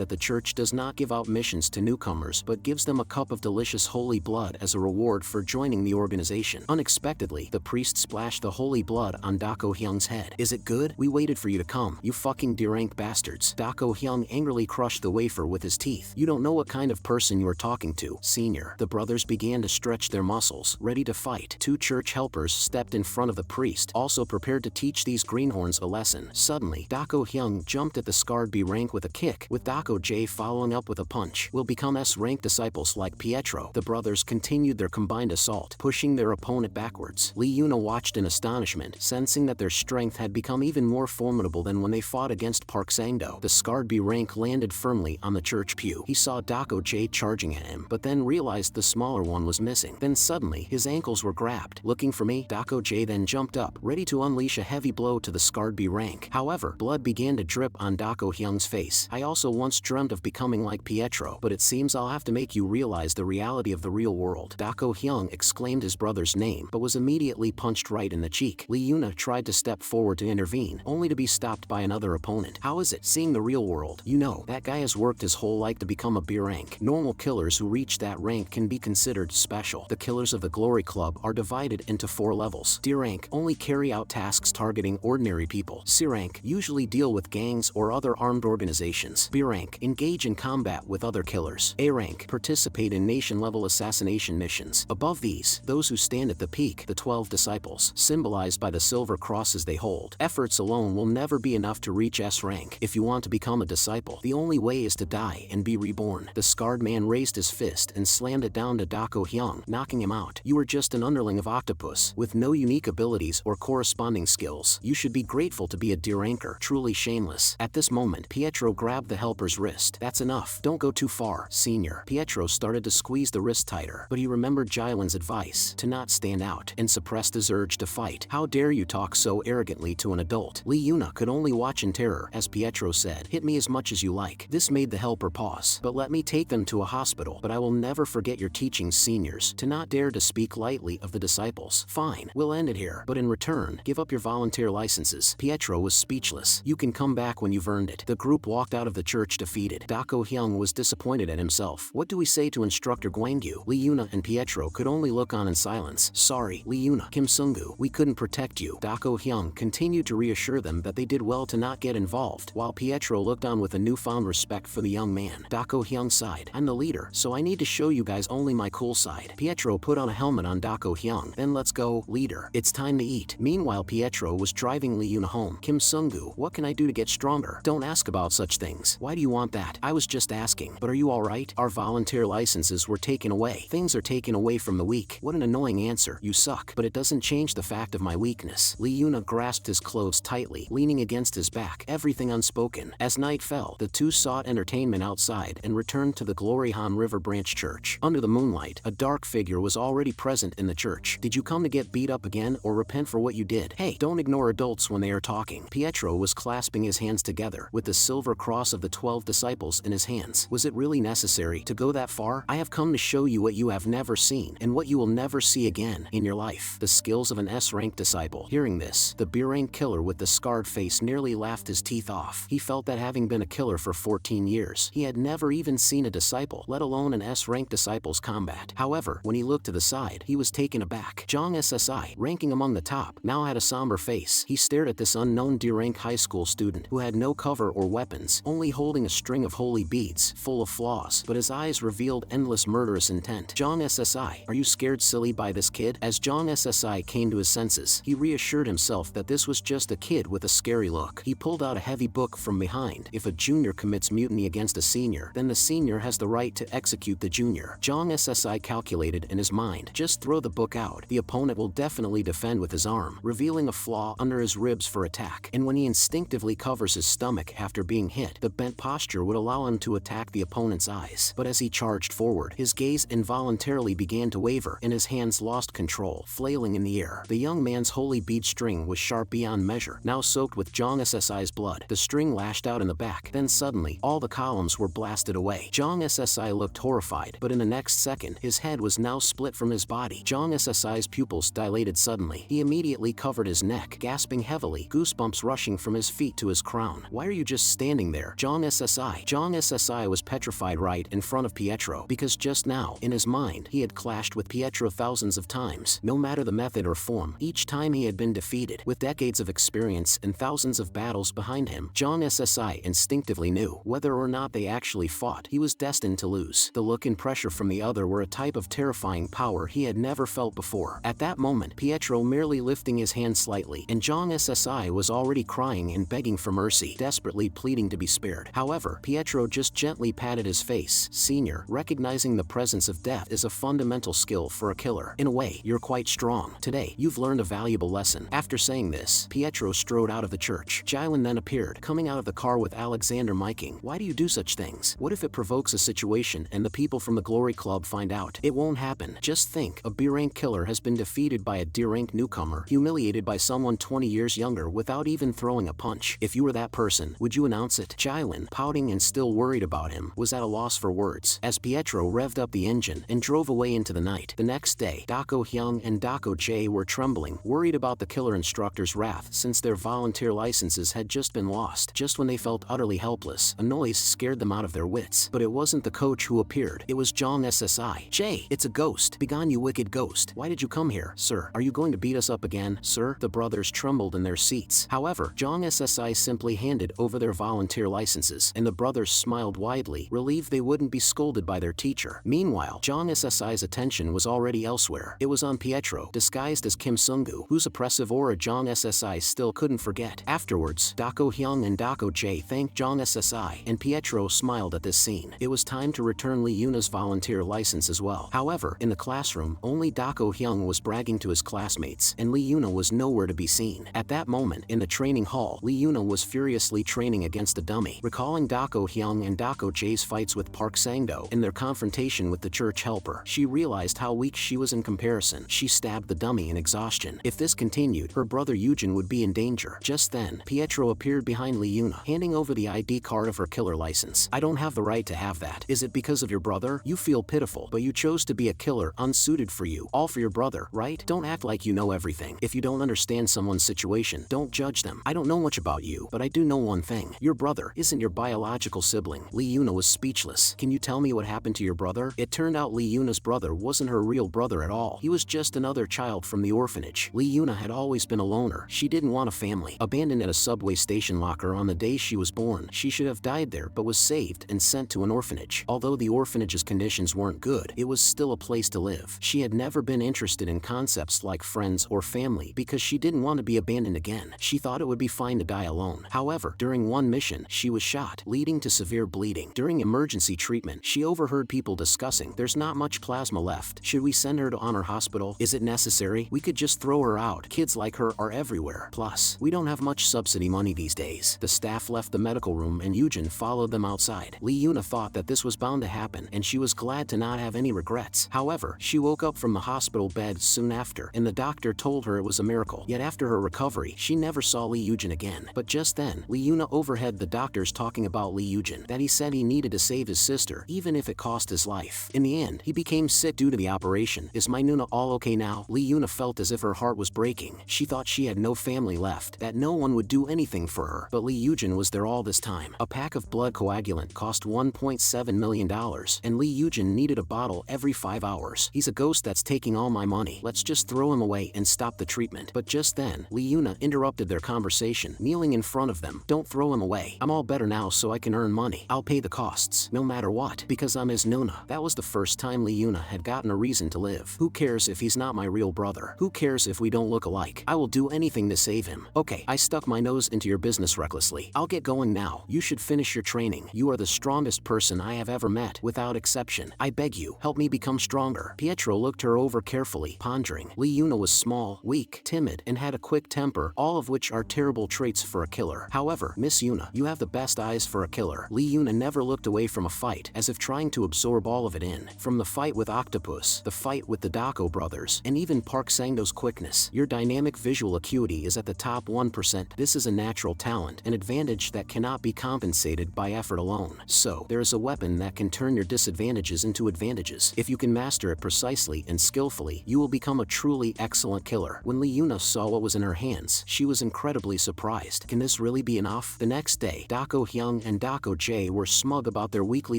that the church does not give out missions to newcomers but gives them a cup of delicious holy blood as a reward for joining the organization. Unexpectedly, the priest splashed the holy blood on Dako Hyung's head. "Is it good? We waited for you to come, you fucking deranged bastards." Dako Hyung angrily crushed the wafer with his teeth. "You don't know what kind of person you are talking to, senior." The brothers began to stretch their muscles, ready to fight. Two church helpers stepped in front of the priest, also prepared to teach these greenhorns a lesson. Suddenly, Dako Hyung jumped at the scarred B rank with a kick, with Dako J following up with a punch. "Will become S-rank disciples like Petro." The brothers continued their combined assault, pushing their opponent backwards. Yuna watched in astonishment, sensing that their strength had become even more formidable than when they fought against Park Sango. The scarred B rank landed firmly on the church pew. He saw Dako J charging at him, but then realized the smaller one was missing. Then suddenly, his ankles were grabbed. "Looking for me?" Dako J then jumped up, ready to unleash a heavy blow to the scarred B rank. However, blood began to drip on Dako Hyung's face. "I also once dreamt of becoming like Petro, but it seems I'll have to make you realize the reality of the real world." Dako Hyung exclaimed his brother's name, but was immediately punched right in the cheek. Yuna tried to step forward to intervene, only to be stopped by another opponent. "How is it seeing the real world? You know, that guy has worked his whole life to become a B rank. Normal killers who reach that rank can be considered special. The killers of the Glory Club are divided into 4 levels. D rank only carry out tasks targeting ordinary people. C rank usually deal with gangs or other armed organizations. B rank engage in combat with other killers. A rank participate in nation-level assassination missions. Above these, those who stand at the peak, the 12 disciples, symbolized by the silver crosses they hold. Efforts alone will never be enough to reach S rank. If you want to become a disciple, the only way is to die and be reborn." The scarred man raised his fist and slammed it down to Dako Hyung, knocking him out. "You are just an underling of Octopus, with no unique abilities or corresponding skills. You should be grateful to be a deranker. Truly shameless." At this moment, Petro grabbed the helper's wrist. "That's enough. Don't go too far, senior." Petro started to squeeze the wrist tighter, but he remembered Jylan's advice to not stand out and suppressed his urge to fight. "How dare you talk so arrogantly to an adult?" Yuna could only watch in terror as Petro said, "Hit me as much as you like." This made the helper pause. "But let me take them to a hospital. But I will never forget your teachings, seniors, to not dare to speak lightly of the disciples." "Fine, we'll end it here. But in return, give up your volunteer licenses." Petro was speechless. "You can come back when you've earned it." The group walked out of the church defeated. Dako Hyung was disappointed at himself. What do we say to Instructor Gwangyu? Yuna and Petro could only look on in silence. "Sorry, Yuna, Kim Sungu, we couldn't protect you." Dako Hyung continued to reassure them that they did well to not get involved, while Petro looked on with a newfound respect for the young man. Dako Hyung sighed. "I'm the leader, so I need to show you guys only my cool side." Petro put on a helmet on Dako Hyung. "Then let's go, leader. It's time to eat." Meanwhile, Petro was driving Yuna home. "Kim Sungu, what can I do to get stronger?" "Don't ask about such things. Why do you want that?" "I was just asking. But are you alright? Our volunteer licenses were taken away." "Things are taken away from the weak." "What an annoying answer. You suck. But it doesn't change the fact of my weakness." Yuna grasped his clothes tightly, leaning against his back, everything unspoken. As night fell, the two sought entertainment outside and returned to the Gloryhan River Branch Church. Under the moonlight, a dark figure was already present in the church. "Did you come to get beat up again or repent for what you did?" "Hey, don't ignore adults when they are talking." Petro was clasping his hands together, with the silver cross of the 12 disciples in his hands. "Was it really necessary to go that far? I have come to show you what you have never seen and what you will never see again in your life. The skills of an S-rank disciple." Hearing this, the B-rank killer with the scarred face nearly laughed his teeth off. He felt that having been a killer for 14 years, he had never even seen a disciple, let alone an S-rank disciple's combat. However, when he looked to the side, he was taken aback. Jong SSI, ranking among the top, now had a somber face. He stared at this unknown D-rank high school student who had no cover or weapons, only holding a string of holy beads, full of flaws, but his eyes revealed endless murderous intent. "Jong SSI, are you scared silly by this kid?" As Jong SSI came to his senses, he reassured himself that this was just a kid with a scary look. He pulled out a heavy book from behind. "If a junior commits mutiny against a senior, then the senior has the right to execute the junior." Jong SSI calculated in his mind, just throw the book out. The opponent will definitely defend with his arm, revealing a flaw under his ribs for attack. And when he instinctively covers his stomach after being hit, the bent posture would allow him to attack the opponent's eyes. But as he charged forward, his gaze involuntarily began to waver, and his hands lost control, flailing in the air. The young man's holy bead string was sharp beyond measure, now soaked with Jong SSI's blood. The string lashed out in the back. Then suddenly, all the columns were blasted away. Jong SSI looked horrified, but in the next second, his head was now split from his body body. Jong SSI's pupils dilated suddenly. He immediately covered his neck, gasping heavily, goosebumps rushing from his feet to his crown. Why are you just standing there? Jong SSI was petrified right in front of Petro, because just now, in his mind, he had clashed with Petro thousands of times. No matter the method or form, each time he had been defeated. With decades of experience and thousands of battles behind him, Jong SSI instinctively knew, whether or not they actually fought, he was destined to lose. The look and pressure from the other were a type of terrifying power he had never felt before. At that moment, Petro merely lifting his hand slightly, and Jong SSI was already crying and begging for mercy, desperately pleading to be spared. However, Petro just gently patted his face. Senior, recognizing the presence of death is a fundamental skill for a killer. In a way, you're quite strong. Today, you've learned a valuable lesson. After saying this, Petro strode out of the church. Jilin then appeared, coming out of the car with Alexander miking. Why do you do such things? What if it provokes a situation and the people from the Glory Club find out? It won't happen. Just think, a B-rank killer has been defeated by a D-rank newcomer, humiliated by someone 20 years younger without even throwing a punch. If you were that person, would you announce it? Jilin, pouting and still worried about him, was at a loss for words, as Petro revved up the engine and drove away into the night. The next day, Dako Hyung and Dako Jae were trembling, worried about the killer instructor's wrath since their volunteer licenses had just been lost. Just when they felt utterly helpless, a noise scared them out of their wits. But it wasn't the coach who appeared, it was Jong SSI. Jae, it's a ghost. Begone, you wicked ghost. Why did you come here? Sir, are you going to beat us up again? Sir? The brothers trembled in their seats. However, Jong SSI simply handed over their volunteer licenses, and the brothers smiled widely, relieved they wouldn't be scolded by their teacher. Meanwhile, Jong SSI's attention was already elsewhere. It was on Petro, disguised as Kim Sunggu, whose oppressive aura Jong SSI still couldn't forget. Afterwards, Dako Hyung and Dako Jae thanked Jong SSI, and Petro smiled at this scene. It was time to return Lee Yuna's volunteer license as well. However, in the classroom, only Dako Hyung was bragging to his classmates, and Lee Yuna was nowhere to be seen. At that moment, in the training hall, Lee Yuna was furiously training against a dummy. Recalling Dako Hyung and Dako Jae's fights with Park Sango and their confrontation with the church helper, she realized how weak she was in comparison. She stabbed the dummy in exhaustion. If this continued, her brother Yujin would be in danger. Just then, Petro appeared behind Lee Yuna, handing over the ID card of her killer license. I don't have the right to have that. Is it because of your brother? You feel pitiful, but you chose to be a killer unsuited for you. All for your brother, right? Don't act like you know everything. If you don't understand someone's situation, don't judge them. I don't know much about you, but I do know one thing. Your brother isn't your biological sibling. Lee Yuna was speechless. Can you tell me what happened to your brother? It turned out Lee Yuna's brother wasn't her real brother at all. He was just another child from the orphanage. Lee Yuna had always been a loner. She didn't want a family. Abandoned at a subway station locker on the day she was born, she should have died there but was saved and sent to an orphanage. Although the orphanage's conditions weren't good, it was still a place to live. She had never been interested in concepts like friends or family because she didn't want to be abandoned again. She thought it would be fine to die alone. However, during one mission, she was shot, leading to severe bleeding. During emergency treatment, she overheard people discussing, there's not much plasma left. Should we send her to Honor Hospital? Is it necessary? We could just throw her out. Kids like her are everywhere. Plus, we don't have much subsidy money these days. The staff left the medical room and Yujin followed them outside. Lee Yuna thought that this was bound to happen and she was glad to not have any regrets. However, she woke up from the hospital bed soon after, and the doctor told her it was a miracle. Yet after her recovery, she never saw Lee Yujin again. But just then, Lee Yuna overheard the doctors talking about Lee Yujin, that he said he needed to save his sister, even if it cost his life. In the end, he became sick due to the operation. Is my Nuna all okay now? Lee Yuna felt as if her heart was breaking. She thought she had no family left, that no one would do anything for her. But Lee Yujin was there all this time. A pack of blood coagulant cost $1.7 million, and Lee Yujin needed a bottle every 5 hours. He's a ghost that's taking all my money. Let's just throw him away and stop the treatment. But just then, Lee Yuna interrupted their conversation, kneeling in front of them. Don't throw him away. I'm all better now so I can earn money. I'll pay the costs, no matter what, because I'm his Nuna. That was the first time Lee Yuna had gotten a reason to live. Who cares if he's not my real brother? Who cares if we don't look alike? I will do anything to save him. Okay, I stuck my nose into your business recklessly. I'll get going now. You should finish your training. You are the strongest person I have ever met, without exception. I beg you, help me become stronger. Petro looked her over carefully, pondering. Lee Yuna was small, weak, timid, and had a quick temper, all of which are terrible traits for a killer. However, Miss Yuna, you have the best eyes for a killer. Lee Yuna never looked away from a fight, as if trying to absorb all of it in. From the fight with Octopus, the fight with the Dako brothers, and even Park Sango's quickness, your dynamic visual acuity is at the top 1%. This is a natural talent, an advantage that cannot be compensated by effort alone. So, there is a weapon that can turn your disadvantages into advantages. If you can master it precisely precisely and skillfully, you will become a truly excellent killer. When Yuna saw what was in her hands, she was incredibly surprised. Can this really be enough? The next day, Dako Hyung and Dako Jae were smug about their weekly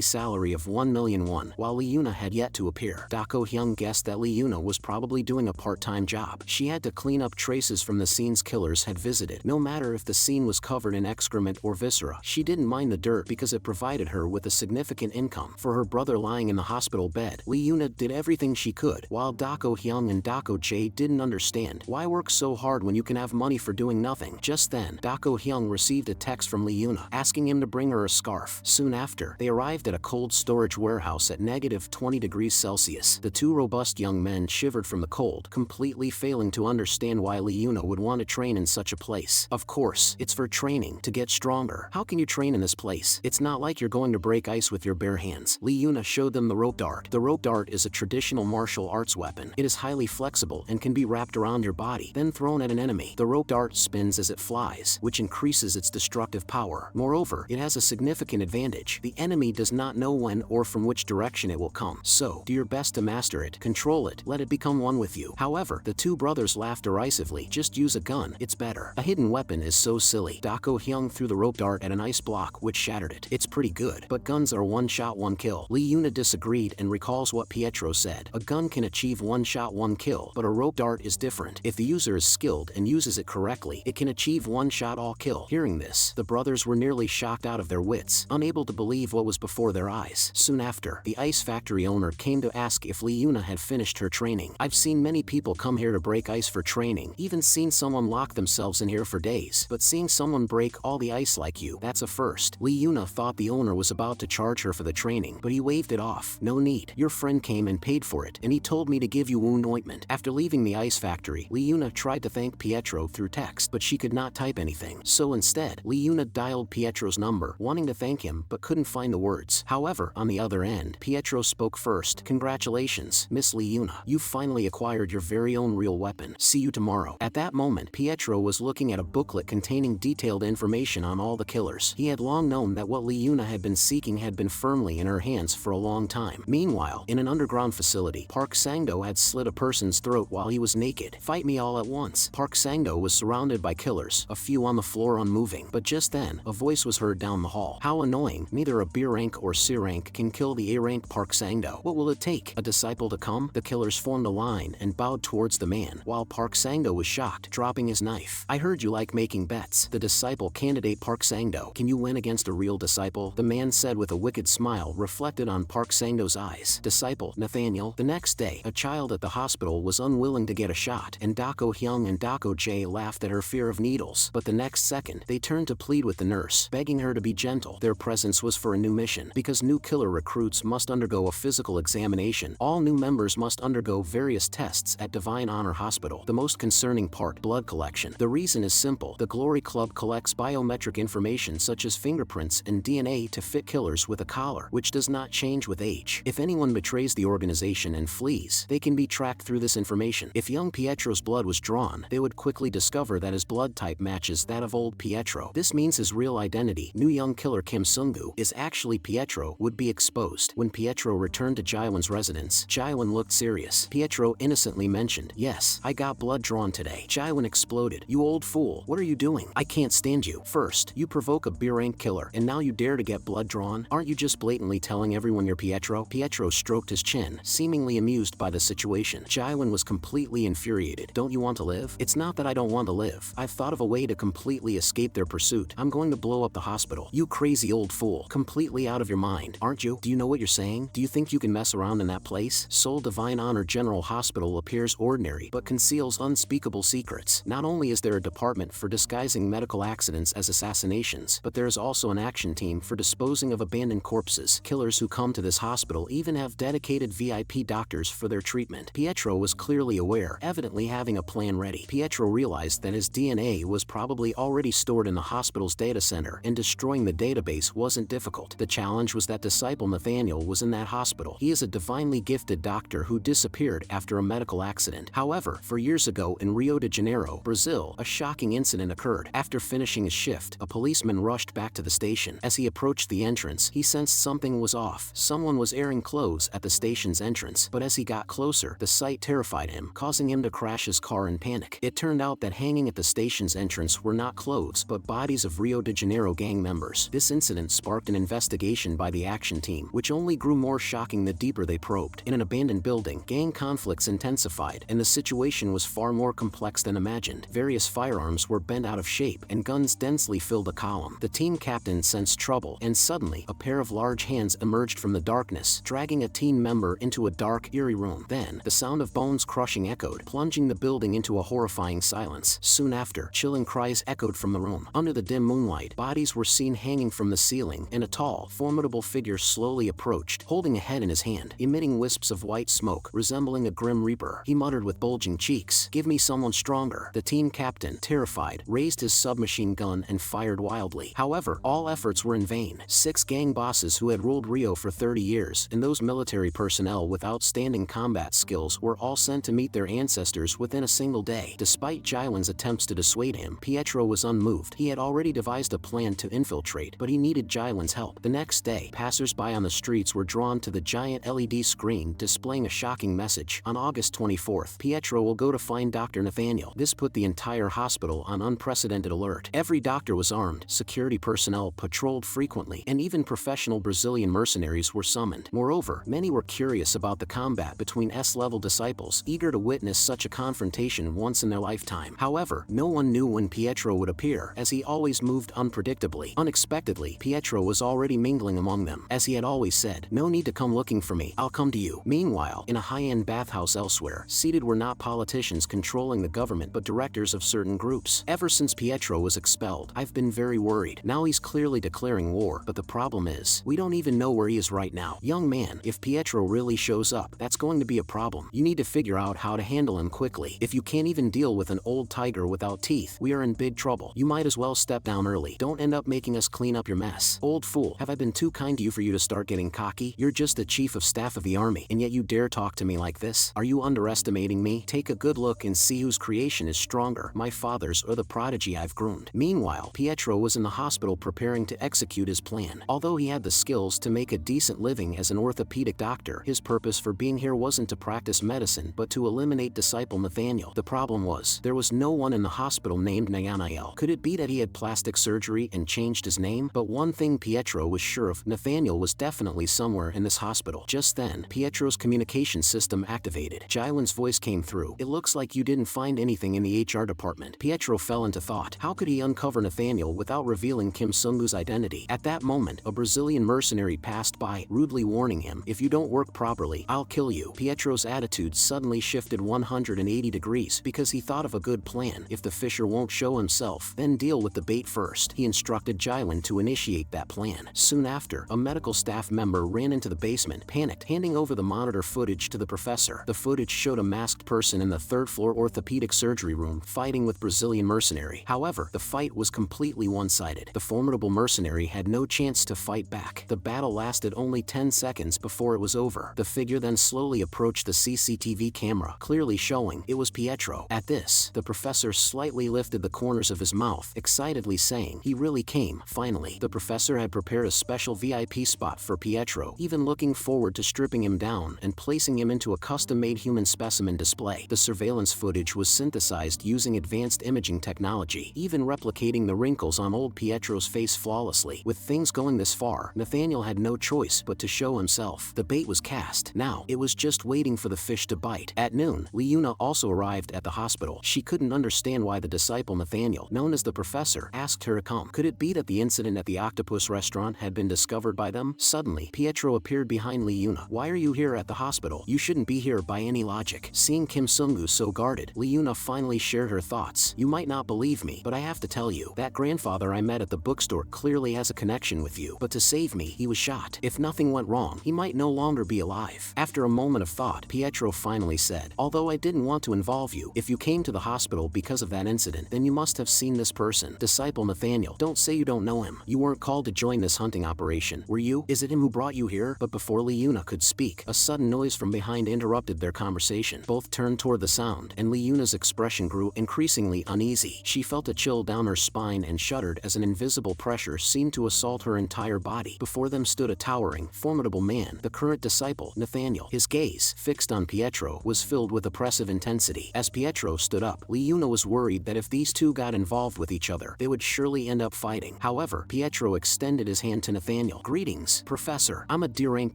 salary of 1 million won, while Yuna had yet to appear. Dako Hyung guessed that Yuna was probably doing a part-time job. She had to clean up traces from the scenes killers had visited. No matter if the scene was covered in excrement or viscera, she didn't mind the dirt because it provided her with a significant income. For her brother lying in the hospital bed, Yuna did everything she could, while Dako Hyung and Dako Jae didn't understand. Why work so hard when you can have money for doing nothing? Just then, Dako Hyung received a text from Yuna, asking him to bring her a scarf. Soon after, they arrived at a cold storage warehouse at -20°C. The two robust young men shivered from the cold, completely failing to understand why Yuna would want to train in such a place. Of course, it's for training, to get stronger. How can you train in this place? It's not like you're going to break ice with your bare hands. Yuna showed them the rope dart. The rope dart is a traditional martial arts weapon. It is highly flexible and can be wrapped around your body, then thrown at an enemy. The rope dart spins as it flies, which increases its destructive power. Moreover, it has a significant advantage. The enemy does not know when or from which direction it will come. So, do your best to master it, control it, let it become one with you. However, the two brothers laughed derisively. Just use a gun, it's better. A hidden weapon is so silly. Dako Hyung threw the rope dart at an ice block, which shattered it. It's pretty good, but guns are one shot, one kill. Yuna disagreed and recalls what Petro said. A gun can achieve one shot, one kill, but a rope dart is different. If the user is skilled and uses it correctly, it can achieve one shot, all kill. Hearing this, the brothers were nearly shocked out of their wits, unable to believe what was before their eyes. Soon after, the ice factory owner came to ask if Yuna had finished her training. I've seen many people come here to break ice for training, even seen someone lock themselves in here for days, but seeing someone break all the ice like you, that's a first. Yuna thought the owner was about to charge her for the training, but he waved it off. No need. Your friend came and paid for it, and he told me to give you wound ointment. After leaving the ice factory, Yuna tried to thank Petro through text, but she could not type anything. So instead, Yuna dialed Petro's number, wanting to thank him, but couldn't find the words. However, on the other end, Petro spoke first. Congratulations, Miss Yuna. You finally acquired your very own real weapon. See you tomorrow. At that moment, Petro was looking at a booklet containing detailed information on all the killers. He had long known that what Yuna had been seeking had been firmly in her hands for a long time. Meanwhile, in an underground facility, Park Sango had slit a person's throat while he was naked. Fight me all at once. Park Sango was surrounded by killers, a few on the floor unmoving. But just then, a voice was heard down the hall. How annoying. Neither a B rank or C rank can kill the A rank Park Sango. What will it take? A disciple to come? The killers formed a line and bowed towards the man, while Park Sango was shocked, dropping his knife. I heard you like making bets. The disciple candidate Park Sango. Can you win against a real disciple? The man said with a wicked smile reflected on Park Sango's eyes. Disciple, Nathaniel. The next day, a child at the hospital was unwilling to get a shot, and Dako Hyung and Dako Jae laughed at her fear of needles. But the next second, they turned to plead with the nurse, begging her to be gentle. Their presence was for a new mission. Because new killer recruits must undergo a physical examination, all new members must undergo various tests at Divine Honor Hospital. The most concerning part, blood collection. The reason is simple. The Glory Club collects biometric information such as fingerprints and DNA to fit killers with a collar, which does not change with age. If anyone betrays the organization and flees, they can be tracked through this information. If young Petro's blood was drawn, they would quickly discover that his blood type matches that of old Petro. This means his real identity, new young killer Kim Sung-gu, is actually Petro, would be exposed. When Petro returned to Jaewon's residence, Jaewon looked serious. Petro innocently mentioned, "Yes, I got blood drawn today." Jaewon exploded. "You old fool, what are you doing? I can't stand you. First, you provoke a B-rank killer, and now you dare to get blood drawn? Aren't you just blatantly telling everyone you're Petro?" Petro stroked his chin, seemingly amused by the situation. Jaewon was completely infuriated. "Don't you want to live?" "It's not that I don't want to live. I've thought of a way to completely escape their pursuit. I'm going to blow up the hospital." "You crazy old fool. Completely out of your mind, aren't you? Do you know what you're saying? Do you think you can mess around in that place?" Seoul Divine Honor General Hospital appears ordinary, but conceals unspeakable secrets. Not only is there a department for disguising medical accidents as assassinations, but there is also an action team for disposing of abandoned corpses. Killers who come to this hospital even have dedicated VIP doctors for their treatment. Petro was clearly aware, evidently having a plan ready. Petro realized that his DNA was probably already stored in the hospital's data center, and destroying the database wasn't difficult. The challenge was that disciple Nathaniel was in that hospital. He is a divinely gifted doctor who disappeared after a medical accident. However, 4 years ago in Rio de Janeiro, Brazil, a shocking incident occurred. After finishing his shift, a policeman rushed back to the station. As he approached the entrance, he sensed something was off. Someone was airing clothes at the station's entrance, but as he got closer, the sight terrified him, causing him to crash his car in panic. It turned out that hanging at the station's entrance were not clothes, but bodies of Rio de Janeiro gang members. This incident sparked an investigation by the action team, which only grew more shocking the deeper they probed. In an abandoned building, gang conflicts intensified, and the situation was far more complex than imagined. Various firearms were bent out of shape, and guns densely filled the column. The team captain sensed trouble, and suddenly, a pair of large hands emerged from the darkness, dragging a team member into a dark, eerie room. Then, the sound of bones crushing echoed, plunging the building into a horrifying silence. Soon after, chilling cries echoed from the room. Under the dim moonlight, bodies were seen hanging from the ceiling, and a tall, formidable figure slowly approached, holding a head in his hand, emitting wisps of white smoke, resembling a grim reaper. He muttered with bulging cheeks, "Give me someone stronger." The team captain, terrified, raised his submachine gun and fired wildly. However, all efforts were in vain. 6 gang bosses who had ruled Rio for 30 years, and those military personnel with outstanding combat skills were all sent to meet their ancestors within a single day. Despite Jailen's attempts to dissuade him, Petro was unmoved. He had already devised a plan to infiltrate, but he needed Jailen's help. The next day, passers-by on the streets were drawn to the giant LED screen displaying a shocking message. On August 24th, Petro will go to find Dr. Nathaniel. This put the entire hospital on unprecedented alert. Every doctor was armed, security personnel patrolled frequently, and even professional Brazilian mercenaries were summoned. Moreover, many were curious about the combat between S-level disciples, eager to witness such a confrontation once in their lifetime. However, no one knew when Petro would appear, as he always moved unpredictably. Unexpectedly, Petro was already mingling among them. As he had always said, "No need to come looking for me, I'll come to you." Meanwhile, in a high-end bathhouse elsewhere, seated were not politicians controlling the government but directors of certain groups. "Ever since Petro was expelled, I've been very worried. Now he's clearly declaring war, but the problem is, we don't even know where he is right now. Young man, if Petro really shows up, that's going to be a problem. You need to figure out how to handle him quickly. If you can't even deal with an old tiger without teeth, we are in big trouble. You might as well step down early. Don't end up making us clean up your mess." "Old fool, have I been too kind to you for you to start getting cocky? You're just the chief of staff of the army, and yet you dare talk to me like this? Are you underestimating me? Take a good look and see whose creation is stronger, my father's or the prodigy I've groomed." Meanwhile, Petro was in the hospital preparing to execute his plan. Although he had the skills to make a decent living as an orthopedic doctor, his purpose for being here wasn't to practice medicine but to eliminate disciple Nathaniel. The problem was, there was no one in the hospital named Nathaniel. Could it be that he had plastic surgery and changed his name? But one thing Petro was sure of, Nathaniel was definitely somewhere in this hospital. Just then, Petro's communication system activated. Jailen's voice came through. "It looks like you didn't find anything in the HR department." Petro fell into thought. How could he uncover Nathaniel without revealing Kim Sung-woo's identity? At that moment, a Brazilian mercenary passed by, rudely warning him, "If you don't work properly, I'll kill you." Petro's attitude suddenly shifted 180 degrees because he thought of a good plan. If the fisher won't show himself, then deal with the bait first. He instructed Jailen to initiate that plan. Soon after, a medical staff member ran into the basement, panicked, handing over the monitor footage to the professor. The footage showed a masked person in the third-floor orthopedic surgery room fighting with Brazilian mercenary. However, the fight was completely one-sided. The formidable mercenary had no chance to fight back. The battle lasted only 10 seconds before it was over. The figure then slowly approached the CCTV camera, clearly showing it was Petro. At this, the professor slightly lifted the corners of his mouth, excitedly saying, "He really came, finally." The professor had prepared a special VIP spot for Petro, even looking forward to stripping him down and placing him into a custom-made human specimen display. The surveillance footage was synthesized using advanced imaging technology, even replicating the wrinkles on old Petro's face flawlessly. With things going this far, Nathaniel had no choice but to show himself. The bait was cast. Now, it was just waiting for the fish to bite. At noon, Yuna also arrived at the hospital. She couldn't understand why the disciple Nathaniel, known as the professor, asked her to come. Could it be that the incident at the Octopus restaurant had been discovered by them? Suddenly, Petro appeared behind Yuna. "Why are you here at the hospital? You shouldn't be here by any logic." Seeing Kim Sung-woo so guarded, Yuna finally shared her thoughts. "You might not believe me, but I have to tell you, that grandfather I met at the bookstore clearly has a connection with you. But to save me, he was shot. If nothing went wrong, he might no longer be alive." After a moment of thought, Petro finally said, "Although I didn't want to involve you, if you came to the hospital because of that incident, then you must have seen this person. Disciple Nathaniel. Don't say you don't know him. You weren't called to join this hunting operation, were you? Is it him who brought you here?" But before Yuna could speak, a sudden noise from behind interrupted their conversation. Both turned toward the sound, and Yuna's expression grew increasingly uneasy. She felt a chill down her spine and shuddered as an invisible pressure seemed to assault her entire body. Before them stood a towering, formidable man, the current disciple, Nathaniel. Nathaniel. His gaze, fixed on Petro, was filled with oppressive intensity. As Petro stood up, Yuna was worried that if these two got involved with each other, they would surely end up fighting. However, Petro extended his hand to Nathaniel. "Greetings, Professor. I'm a D-rank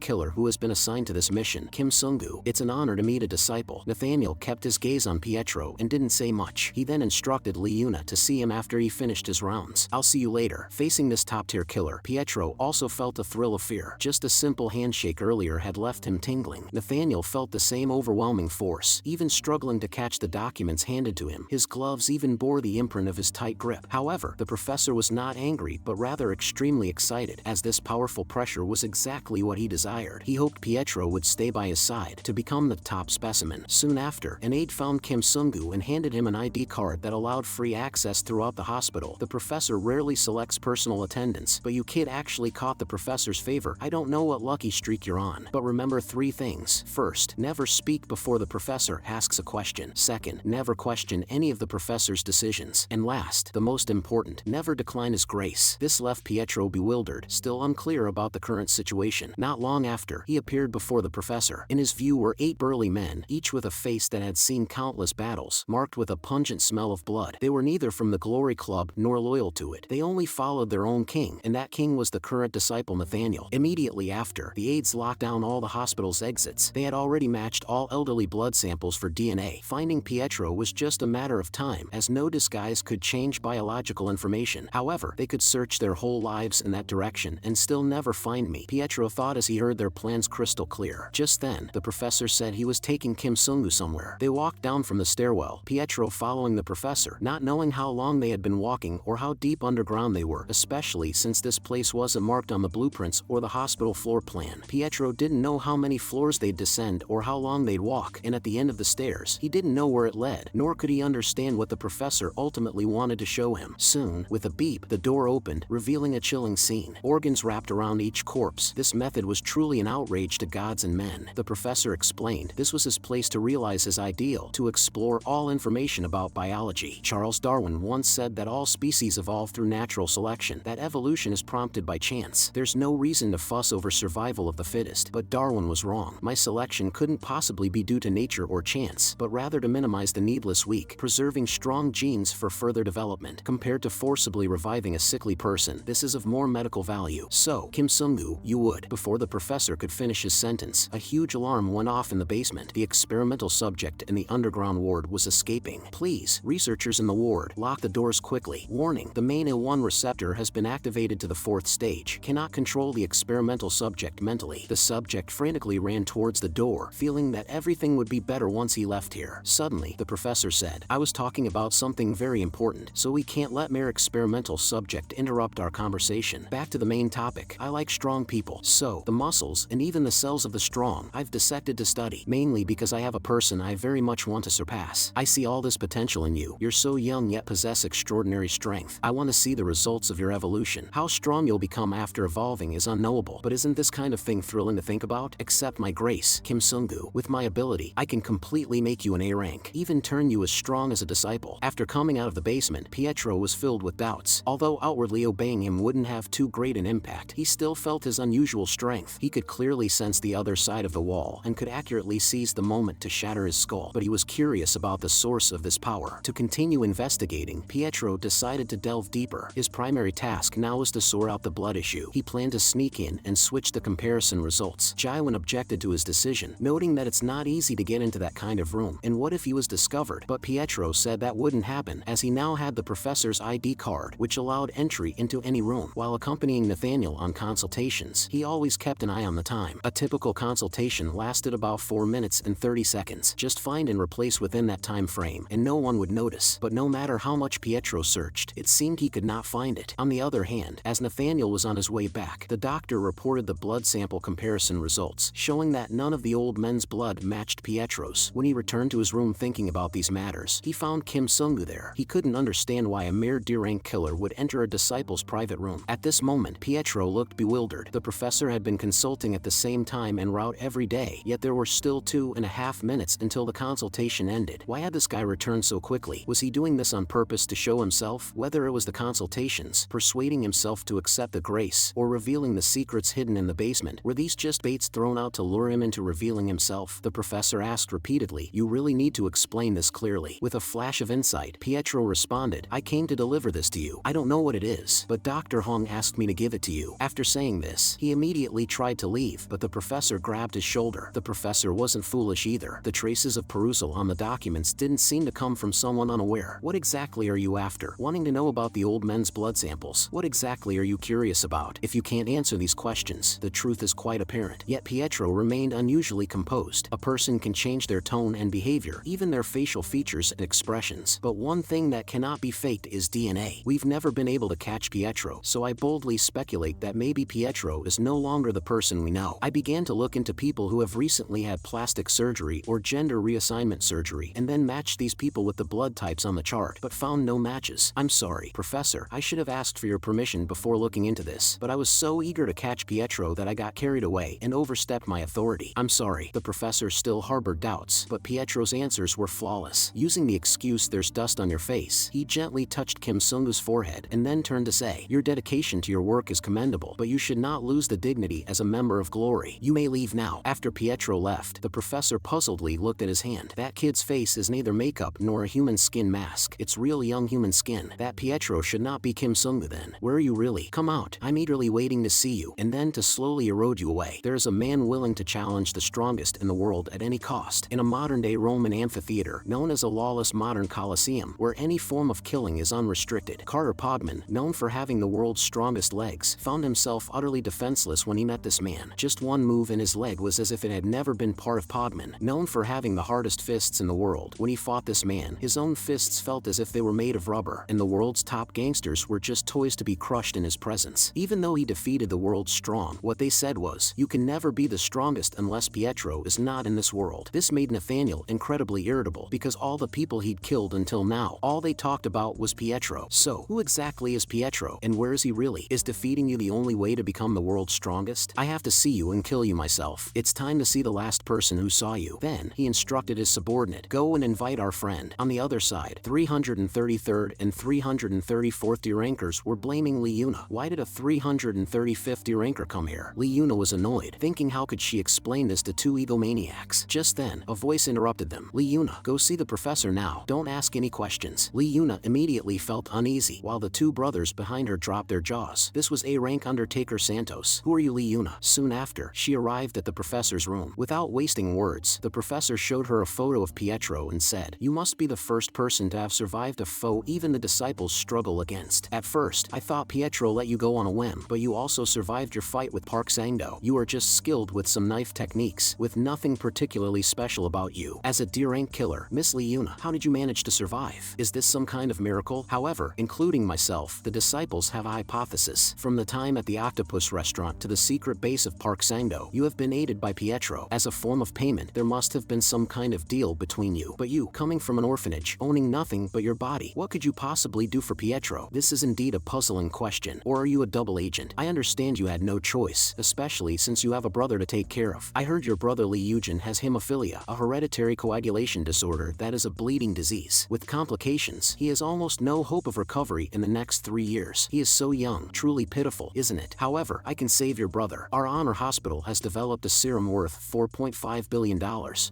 killer who has been assigned to this mission, Kim Sungu. It's an honor to meet a disciple." Nathaniel kept his gaze on Petro and didn't say much. He then instructed Yuna to see him after he finished his rounds. "I'll see you later." Facing this top-tier killer, Petro also felt a thrill of fear. Just a simple handshake earlier had left him tingling. Nathaniel felt the same overwhelming force, even struggling to catch the documents handed to him. His gloves even bore the imprint of his tight grip. However, the professor was not angry, but rather extremely excited, as this powerful pressure was exactly what he desired. He hoped Petro would stay by his side to become the top specimen. Soon after, an aide found Kim Sungu and handed him an ID card that allowed free access throughout the hospital. The professor rarely selects personal attendants, but you kid actually caught the professor's favor. "I don't know what lucky streak you're on, but remember 3 things. First, never speak before the professor asks a question. Second, never question any of the professor's decisions. And last, the most important, never decline his grace." This left Petro bewildered, still unclear about the current situation. Not long after, he appeared before the professor. In his view were 8 burly men, each with a face that had seen countless battles, marked with a pungent smell of blood. They were neither from the Glory Club nor loyal to it. They only followed their own king, and that king was the current disciple Nathaniel. Immediately after, the aides locked down all the hospital's exits. They had already matched all elderly blood samples for DNA. Finding Petro was just a matter of time, as no disguise could change biological information. However, they could search their whole lives in that direction and still never find me, Petro thought as he heard their plans crystal clear. Just then, the professor said he was taking Kim Sungu somewhere. They walked down from the stairwell, Petro following the professor, not knowing how long they had been walking or how deep underground they were, especially since this place wasn't marked on the blueprints or the hospital floor plan. Petro didn't know how many floors they'd descend or how long they'd walk, and at the end of the stairs, he didn't know where it led, nor could he understand what the professor ultimately wanted to show him. Soon, with a beep, the door opened, revealing a chilling scene. Organs wrapped around each corpse. This method was truly an outrage to gods and men. The professor explained this was his place to realize his ideal, to explore all information about biology. Charles Darwin once said that all species evolve through natural selection, that evolution is prompted by chance. There's no reason to fuss over survival of the fittest, but Darwin was wrong. My selection couldn't possibly be due to nature or chance, but rather to minimize the needless weak, preserving strong genes for further development. Compared to forcibly reviving a sickly person, this is of more medical value. So, Kim Sungu, you would. Before the professor could finish his sentence, a huge alarm went off in the basement. The experimental subject in the underground ward was escaping. "Please, researchers in the ward, lock the doors quickly. Warning, the main A1 receptor has been activated to the 4th stage. Cannot control the experimental subject mentally." The subject frantically ran towards the door, feeling that everything would be better once he left here. Suddenly, the professor said, "I was talking about something very important, so we can't let mere experimental subject interrupt our conversation. Back to the main topic. I like strong people. So, the muscles, and even the cells of the strong, I've dissected to study, mainly because I have a person I very much want to surpass. I see all this potential in you. You're so young yet possess extraordinary strength. I want to see the results of your evolution. How strong you'll become after evolving is unknowable, but isn't this kind of thing thrilling to think about? Accept my grace, Kim Sungu. With my ability, I can completely make you an A rank, even turn you as strong as a disciple." After coming out of the basement, Petro was filled with doubts. Although outwardly obeying him wouldn't have too great an impact, he still felt his unusual strength. He could clearly sense the other side of the wall and could accurately seize the moment to shatter his skull, but he was curious about the source of this power. To continue investigating, Petro decided to delve deeper. His primary task now was to sort out the blood issue. He planned to sneak in and switch the comparison results. Jaiwan objected to his decision, noting that it's not easy to get into that kind of room, and what if he was discovered? But Petro said that wouldn't happen, as he now had the professor's ID card, which allowed entry into any room. While accompanying Nathaniel on consultations, he always kept an eye on the time. A typical consultation lasted about 4 minutes and 30 seconds. Just find and replace within that time frame, and no one would notice. But no matter how much Petro searched, it seemed he could not find it. On the other hand, as Nathaniel was on his way back, the doctor reported the blood sample comparison results, showing that none of the old men's blood matched Petro's. When he returned to his room thinking about these matters, he found Kim Sungu there. He couldn't understand why a mere D-rank killer would enter a disciple's private room. At this moment, Petro looked bewildered. The professor had been consulting at the same time en route every day, yet there were still 2.5 minutes until the consultation ended. Why had this guy returned so quickly? Was he doing this on purpose to show himself? Whether it was the consultations, persuading himself to accept the grace, or revealing the secrets hidden in the basement, were these just baits thrown out to lure lure him into revealing himself? The professor asked repeatedly. You really need to explain this clearly. With a flash of insight, Petro responded, I came to deliver this to you. I don't know what it is, but Dr. Hong asked me to give it to you. After saying this, he immediately tried to leave, but the professor grabbed his shoulder. The professor wasn't foolish either. The traces of perusal on the documents didn't seem to come from someone unaware. What exactly are you after? Wanting to know about the old men's blood samples? What exactly are you curious about? If you can't answer these questions, the truth is quite apparent. Yet Petro remained unusually composed. A person can change their tone and behavior, even their facial features and expressions. But one thing that cannot be faked is DNA. We've never been able to catch Petro, so I boldly speculate that maybe Petro is no longer the person we know. I began to look into people who have recently had plastic surgery or gender reassignment surgery, and then matched these people with the blood types on the chart, but found no matches. I'm sorry, Professor, I should have asked for your permission before looking into this, but I was so eager to catch Petro that I got carried away and overstepped my authority. I'm sorry. The professor still harbored doubts, but Petro's answers were flawless. Using the excuse there's dust on your face, he gently touched Kim Sung-woo's forehead and then turned to say, your dedication to your work is commendable, but you should not lose the dignity as a member of Glory. You may leave now. After Petro left, the professor puzzledly looked at his hand. That kid's face is neither makeup nor a human skin mask. It's real young human skin. That Petro should not be Kim Sung-woo then. Where are you really? Come out. I'm eagerly waiting to see you, and then to slowly erode you away. There is a man willing to challenge the strongest in the world at any cost. In a modern-day Roman amphitheater, known as a lawless modern coliseum, where any form of killing is unrestricted, Carter Pogman, known for having the world's strongest legs, found himself utterly defenseless when he met this man. Just one move and his leg was as if it had never been part of Pogman. Known for having the hardest fists in the world, when he fought this man, his own fists felt as if they were made of rubber, and the world's top gangsters were just toys to be crushed in his presence. Even though he defeated the world's strong, what they said was, you can never be the strongest unless Petro is not in this world. This made Nathaniel incredibly irritable, because all the people he'd killed until now, all they talked about was Petro. So, who exactly is Petro, and where is he really? Is defeating you the only way to become the world's strongest? I have to see you and kill you myself. It's time to see the last person who saw you. Then, he instructed his subordinate, go and invite our friend. On the other side, 333rd and 334th D-rankers were blaming Lee Yuna. Why did a 335th D-ranker come here? Lee Yuna was annoyed, thinking how could she explain this to two egomaniacs. Just then, a voice interrupted them. Lee Yuna, go see the professor now. Don't ask any questions. Lee Yuna immediately felt uneasy, while the two brothers behind her dropped their jaws. This was A-rank Undertaker Santos. Who are you, Lee Yuna? Soon after, she arrived at the professor's room. Without wasting words, the professor showed her a photo of Petro and said, you must be the first person to have survived a foe even the disciples struggle against. At first, I thought Petro let you go on a whim, but you also survived your fight with Park Sang-do. You are just skilled with some knife techniques, with nothing particularly special about you. As a D-rank killer, Miss Lee Yuna, how did you manage to survive? Is this some kind of miracle? However, including myself, the disciples have a hypothesis. From the time at the Octopus restaurant to the secret base of Park Sang-do, you have been aided by Petro. As a form of payment, there must have been some kind of deal between you. But you, coming from an orphanage, owning nothing but your body, what could you possibly do for Petro? This is indeed a puzzling question. Or are you a double agent? I understand you had no choice, especially since you have a brother to take care of. I heard your brother Lee Eugene has hemophilia, a hereditary coagulation disorder that is a bleeding disease. With complications, he has almost no hope of recovery in the next 3 years. He is so young, truly pitiful, isn't it? However, I can save your brother. Our honor hospital has developed a serum worth $4.5 billion.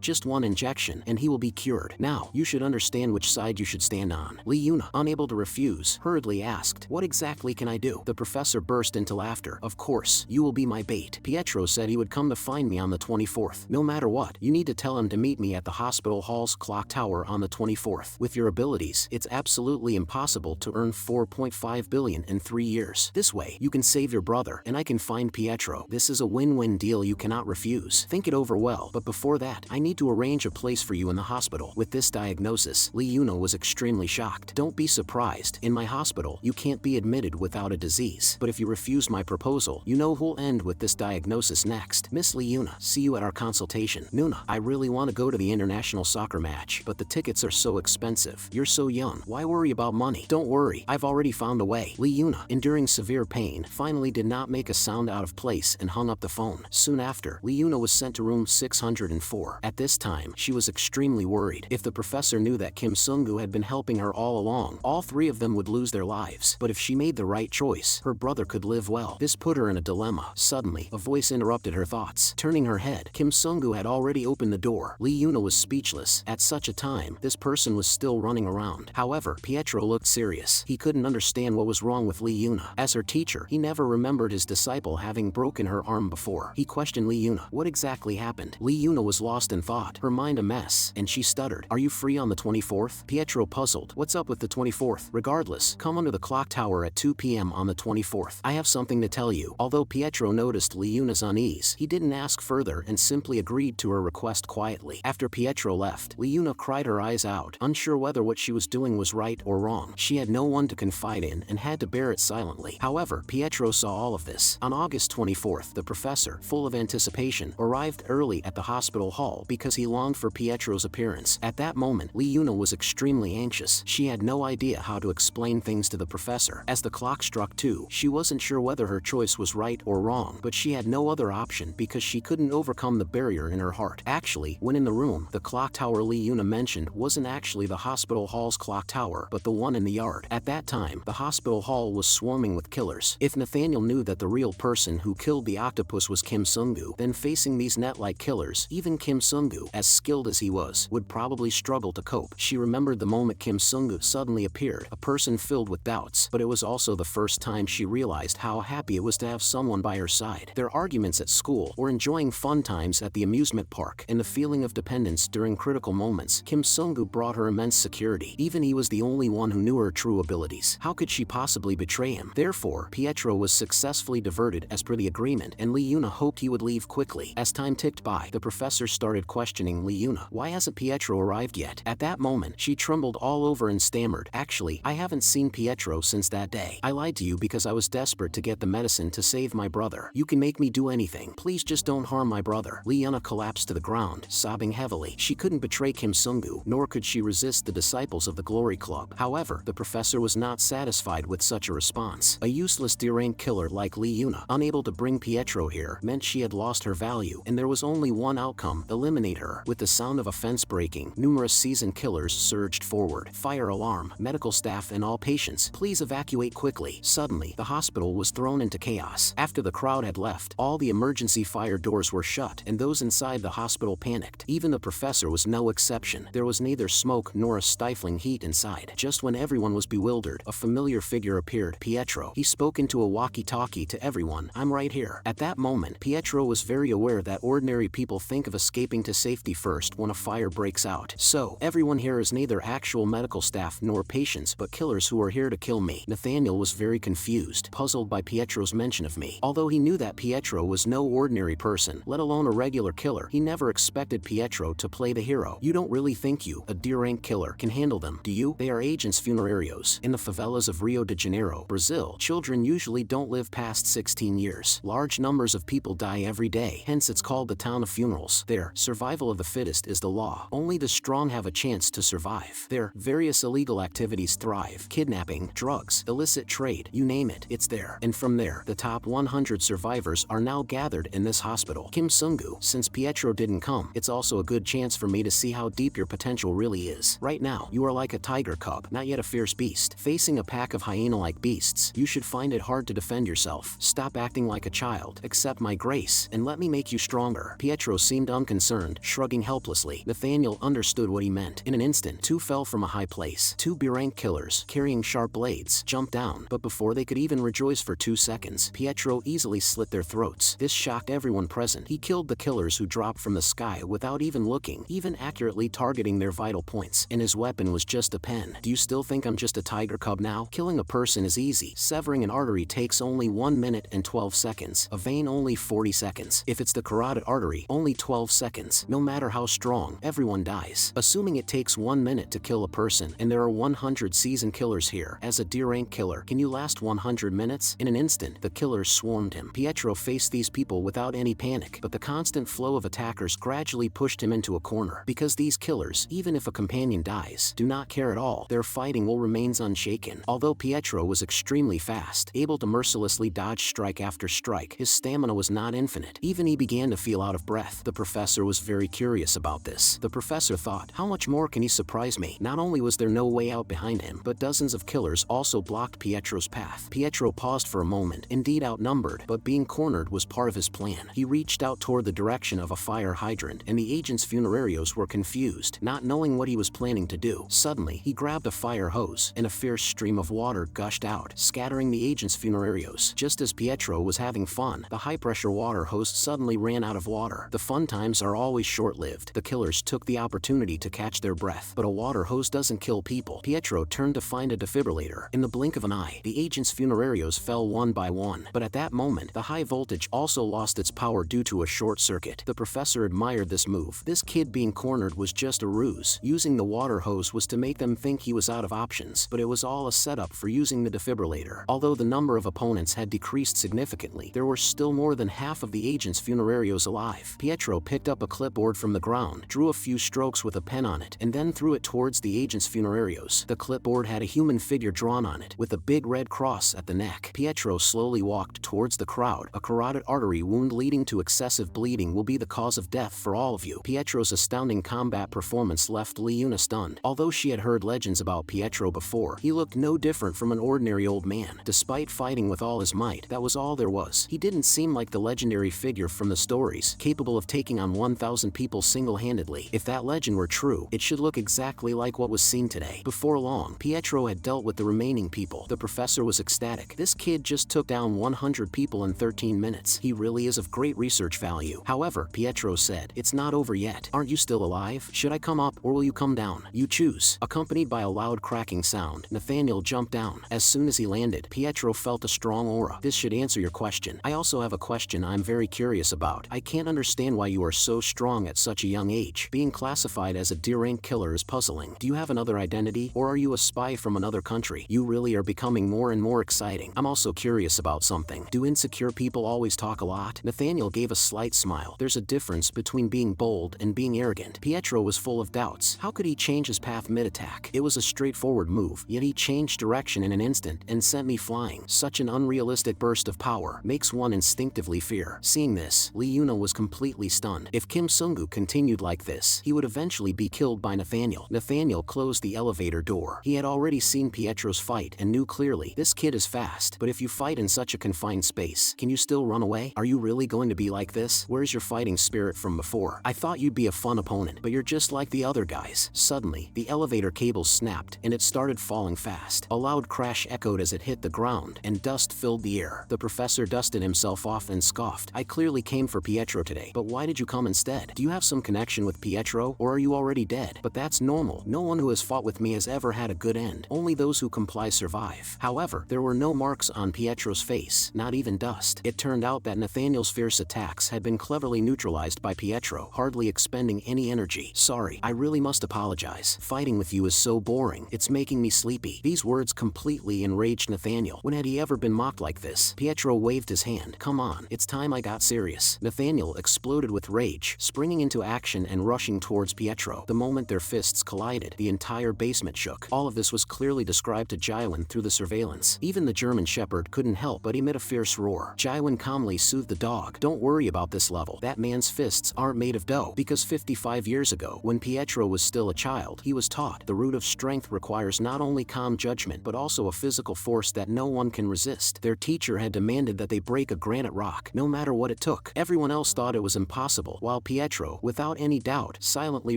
Just one injection, and he will be cured. Now, you should understand which side you should stand on. Lee Yuna, unable to refuse, hurriedly asked, what exactly can I do? The professor burst into laughter. Of course, you will be my bait. Petro said he would come to find me on the 24th. No matter what, you need to tell him to meet me at the hospital hall's clock tower on the 24th. With your abilities, it's absolutely impossible to earn $4.5 billion in 3 years. This way, you can save your brother, and I can find Petro. This is a win-win deal you cannot refuse. Think it over well, but before that, I need to arrange a place for you in the hospital. With this diagnosis, Lee Yuna was extremely shocked. Don't be surprised. In my hospital, you can't be admitted without a disease. But if you refuse my proposal, you know who'll end with this diagnosis next. Miss Lee Yuna, see you at our consultation. Yuna, I really want to go to the international soccer match, but the tickets are so expensive. You're so young. Why worry about money? Don't worry. I've already found a way. Lee Yuna, enduring severe pain, finally did not make a sound out of place and hung up the phone. Soon after, Lee Yuna was sent to room 604. At this time, she was extremely worried. If the professor knew that Kim Sung-woo had been helping her all along, all three of them would lose their lives. But if she made the right choice, her brother could live well. This put her in a dilemma. Suddenly, a voice interrupted her thoughts. Turning her head, Kim Sung-gu had already opened the door. Lee Yuna was speechless. At such a time, this person was still running around. However, Petro looked serious. He couldn't understand what was wrong with Lee Yuna. As her teacher, he never remembered his disciple having broken her arm before. He questioned Lee Yuna. What exactly happened? Lee Yuna was lost in thought, her mind a mess, and she stuttered. Are you free on the 24th? Petro puzzled. What's up with the 24th? Regardless, come under the clock tower at 2 p.m. on the 24th. I have something to tell you. Although Petro noticed Lee Yuna's unease, he didn't ask further and simply agreed to her request quietly. After Petro left, Lee Yuna cried her eyes out, unsure whether what she was doing was right or wrong. She had no one to confide in and had to bear it silently. However, Petro saw all of this. On August 24th, the professor, full of anticipation, arrived early at the hospital hall because he longed for Petro's appearance. At that moment, Lee Yuna was extremely anxious. She had no idea how to explain things to the professor. As the clock struck 2, she wasn't sure whether her choice was right or wrong, but she had no other option because she couldn't overcome the barrier in her heart. Actually, when in the room, the clock tower Lee Yuna mentioned wasn't actually the hospital hall's clock tower, but the one in the yard. At that time, the hospital hall was swarming with killers. If Nathaniel knew that the real person who killed the octopus was Kim Sung-gu, then facing these net-like killers, even Kim Sung-gu, as skilled as he was, would probably struggle to cope. She remembered the moment Kim Sung-gu suddenly appeared, a person filled with doubts, but it was also the first time she realized how happy it was to have someone by her side. Their arguments at school, or enjoying fun times at the amusement park, and the feeling of dependence during critical moments, Kim Sung-gu brought her immense security. Even he was the only one who knew her true abilities. How could she possibly betray him? Therefore, Petro was successfully diverted as per the agreement, and Lee Yuna hoped he would leave quickly. As time ticked by, the professor started questioning Lee Yuna. Why hasn't Petro arrived yet? At that moment, she trembled all over and stammered. Actually, I haven't seen Petro since that day. I lied to you because I was desperate to get the medicine to save my brother. You can make me do anything. Please just don't harm my brother. Lee Yuna collapsed to the ground, sobbing heavily. She couldn't betray Kim Sung-gu, nor could she resist the disciples of the Glory Club. However, the professor was not satisfied with such a response. A useless D-rank killer like Lee Yuna, unable to bring Petro here, meant she had lost her value, and there was only one outcome: eliminate her. With the sound of a fence breaking, numerous seasoned killers surged forward. Fire alarm, medical staff and all patients, please evacuate quickly. Suddenly, the hospital was thrown into chaos. After the crowd had left, all the emergency fire doors were shut, and those inside the hospital panicked. Even the professor was no exception. There was neither smoke nor a stifling heat inside. Just when everyone was bewildered, a familiar figure appeared: Petro. He spoke into a walkie-talkie to everyone. I'm right here. At that moment, Petro was very aware that ordinary people think of escaping to safety first when a fire breaks out. So, everyone here is neither actual medical staff nor patients, but killers who are here to kill me. Nathaniel was very confused, puzzled by Petro's mention of me. Although he knew that Petro was no ordinary person, let alone a regular killer, he never expected Petro to play the hero. You don't really think you, a D-rank killer, can handle them, do you? They are agents funerarios. In the favelas of Rio de Janeiro, Brazil, children usually don't live past 16 years. Large numbers of people die every day, hence it's called the town of funerals. There, survival of the fittest is the law. Only the strong have a chance to survive. There, various illegal activities thrive. Kidnapping, drugs, illicit trade, you name it, it's there. And from there, the top 100 survivors are now gathered in this hospital. Kim Sung-gu, since Petro didn't come, it's also a good chance for me to see how deep your potential really is. Right now, you are like a tiger cub, not yet a fierce beast. Facing a pack of hyena-like beasts, you should find it hard to defend yourself. Stop acting like a child, accept my grace, and let me make you stronger. Petro seemed unconcerned, shrugging helplessly. Nathaniel understood what he meant. In an instant, two fell from a high place. Two B-rank killers, carrying sharp blades, jumped down, but before they could even rejoice for 2 seconds, Petro easily slit their throats. This shocked everyone present. He killed the killers who dropped from the sky without even looking, even accurately targeting their vital points, and his weapon was just a pen. Do you still think I'm just a tiger cub now? Killing a person is easy. Severing an artery takes only 1 minute and 12 seconds. A vein only 40 seconds. If it's the carotid artery, only 12 seconds. No matter how strong, everyone dies. Assuming it takes 1 minute to kill a person, and there are 100 seasoned killers here, as a D-rank killer, can you last 100 minutes? In an instant, the killers swarmed him. Petro faced these people without any panic, but the constant flow of attackers gradually pushed him into a corner. Because these killers, even if a companion dies, do not care at all. Their fighting will remains unshaken. Although Petro was extremely fast, able to mercilessly dodge strike after strike, his stamina was not infinite. Even he began to feel out of breath. The professor was very curious about this. The professor thought, how much more can he surprise me? Not only was there no way out behind him, but dozens of killers also blocked Petro's path. Petro paused for a moment, indeed outnumbered, but being cornered was part of his plan. He reached out toward the direction of a fire hydrant, and the agent's funerarios were confused, not knowing what he was planning to do. Suddenly, he grabbed a fire hose, and a fierce stream of water gushed out, scattering the agent's funerarios. Just as Petro was having fun, the high-pressure water hose suddenly ran out of water. The fun times are always short-lived. The killers took the opportunity to catch their breath, but a water hose doesn't kill people. Petro turned to find a defibrillator. In the blink of an eye, the agent's funerarios fell one by one, but at that moment, the high voltage also lost its power due to a short circuit. The professor admired this move. This kid being cornered was just a ruse. Using the water hose was to make them think he was out of options, but it was all a setup for using the defibrillator. Although the number of opponents had decreased significantly, there were still more than half of the agent's funerarios alive. Petro picked up a clipboard from the ground, drew a few strokes with a pen on it, and then threw it towards the agent's funerarios. The clipboard had a human figure drawn on it, with a big red cross at the neck. Petro slowly walked towards the crowd. A carotid artery wound leading to excessive bleeding will be the cause of death for all of you. Petro's astounding combat performance left Yuna stunned. Although she had heard legends about Petro before, he looked no different from an ordinary old man. Despite fighting with all his might, that was all there was. He didn't seem like the legendary figure from the stories, capable of taking on 1,000 people single-handedly. If that legend were true, it should look exactly like what was seen today. Before long, Petro had dealt with the remaining people. The professor was ecstatic. This kid just took down 100 people in 13 minutes. He really is of great research value. However, Petro said, "It's not over yet. Aren't you still alive? Should I come up or will you come down? You choose." Accompanied by a loud cracking sound, Nathaniel jumped down. As soon as he landed, Petro felt a strong aura. "This should answer your question. I also have a question I'm very curious about. I can't understand why you are so strong at such a young age. Being classified as a D-rank killer is puzzling. Do you have another identity, or are you a spy from another country? You really are becoming more and more exciting. I'm also curious about something. Do insecure people always talk a lot?" Nathaniel gave a slight smile. There's a difference between being bold and being arrogant. Petro was full of doubts. How could he change his path mid-attack? It was a straightforward move, yet he changed direction in an instant and sent me flying. Such an unrealistic burst of power makes one instinctively fear. Seeing this, Yuna was completely stunned. If Kim Sungu continued like this, he would eventually be killed by Nathaniel. Nathaniel closed the elevator door. He had already seen Petro's fight and knew clearly, this kid is fast, but if you fight in such a confined space, can you still run away? Are you really going to be like this? Where's your fighting spirit from before? I thought you'd be a fun opponent, but you're just like the other guys. Suddenly, the elevator cable snapped, and it started falling fast. A loud crash echoed as it hit the ground, and dust filled the air. The professor dusted himself off and scoffed. "I clearly came for Petro today, but why did you come instead? Do you have some connection with Petro, or are you already dead? But that's normal. No one who has fought with me has ever had a good end. Only those who comply survive." However, there were no marks on Petro's face, not even dust. It turned out that Nathaniel's fierce attacks had been cleverly neutralized by Petro, hardly expending any energy. "Sorry, I really must apologize. Fighting with you is so boring. It's making me sleepy." These words completely enraged Nathaniel. When had he ever been mocked like this? Petro waved his hand. "Come on, it's time I got serious." Nathaniel exploded with rage, springing into action and rushing towards Petro. The moment their fists collided, the entire basement shook. All of this was clearly described to Jaiwan through the surveillance. Even the German shepherd couldn't help but emit a fierce roar. Jaiwan calmly soothed the dog. "Don't worry about this level. That man's fists aren't made of dough." Because 55 years ago, when Petro was still a child, he was taught the root of strength requires not only calm judgment but also a physical force that no one can resist. Their teacher had demanded that they break a granite rock, no matter what it took. Everyone else thought it was impossible, while Petro, without any doubt, silently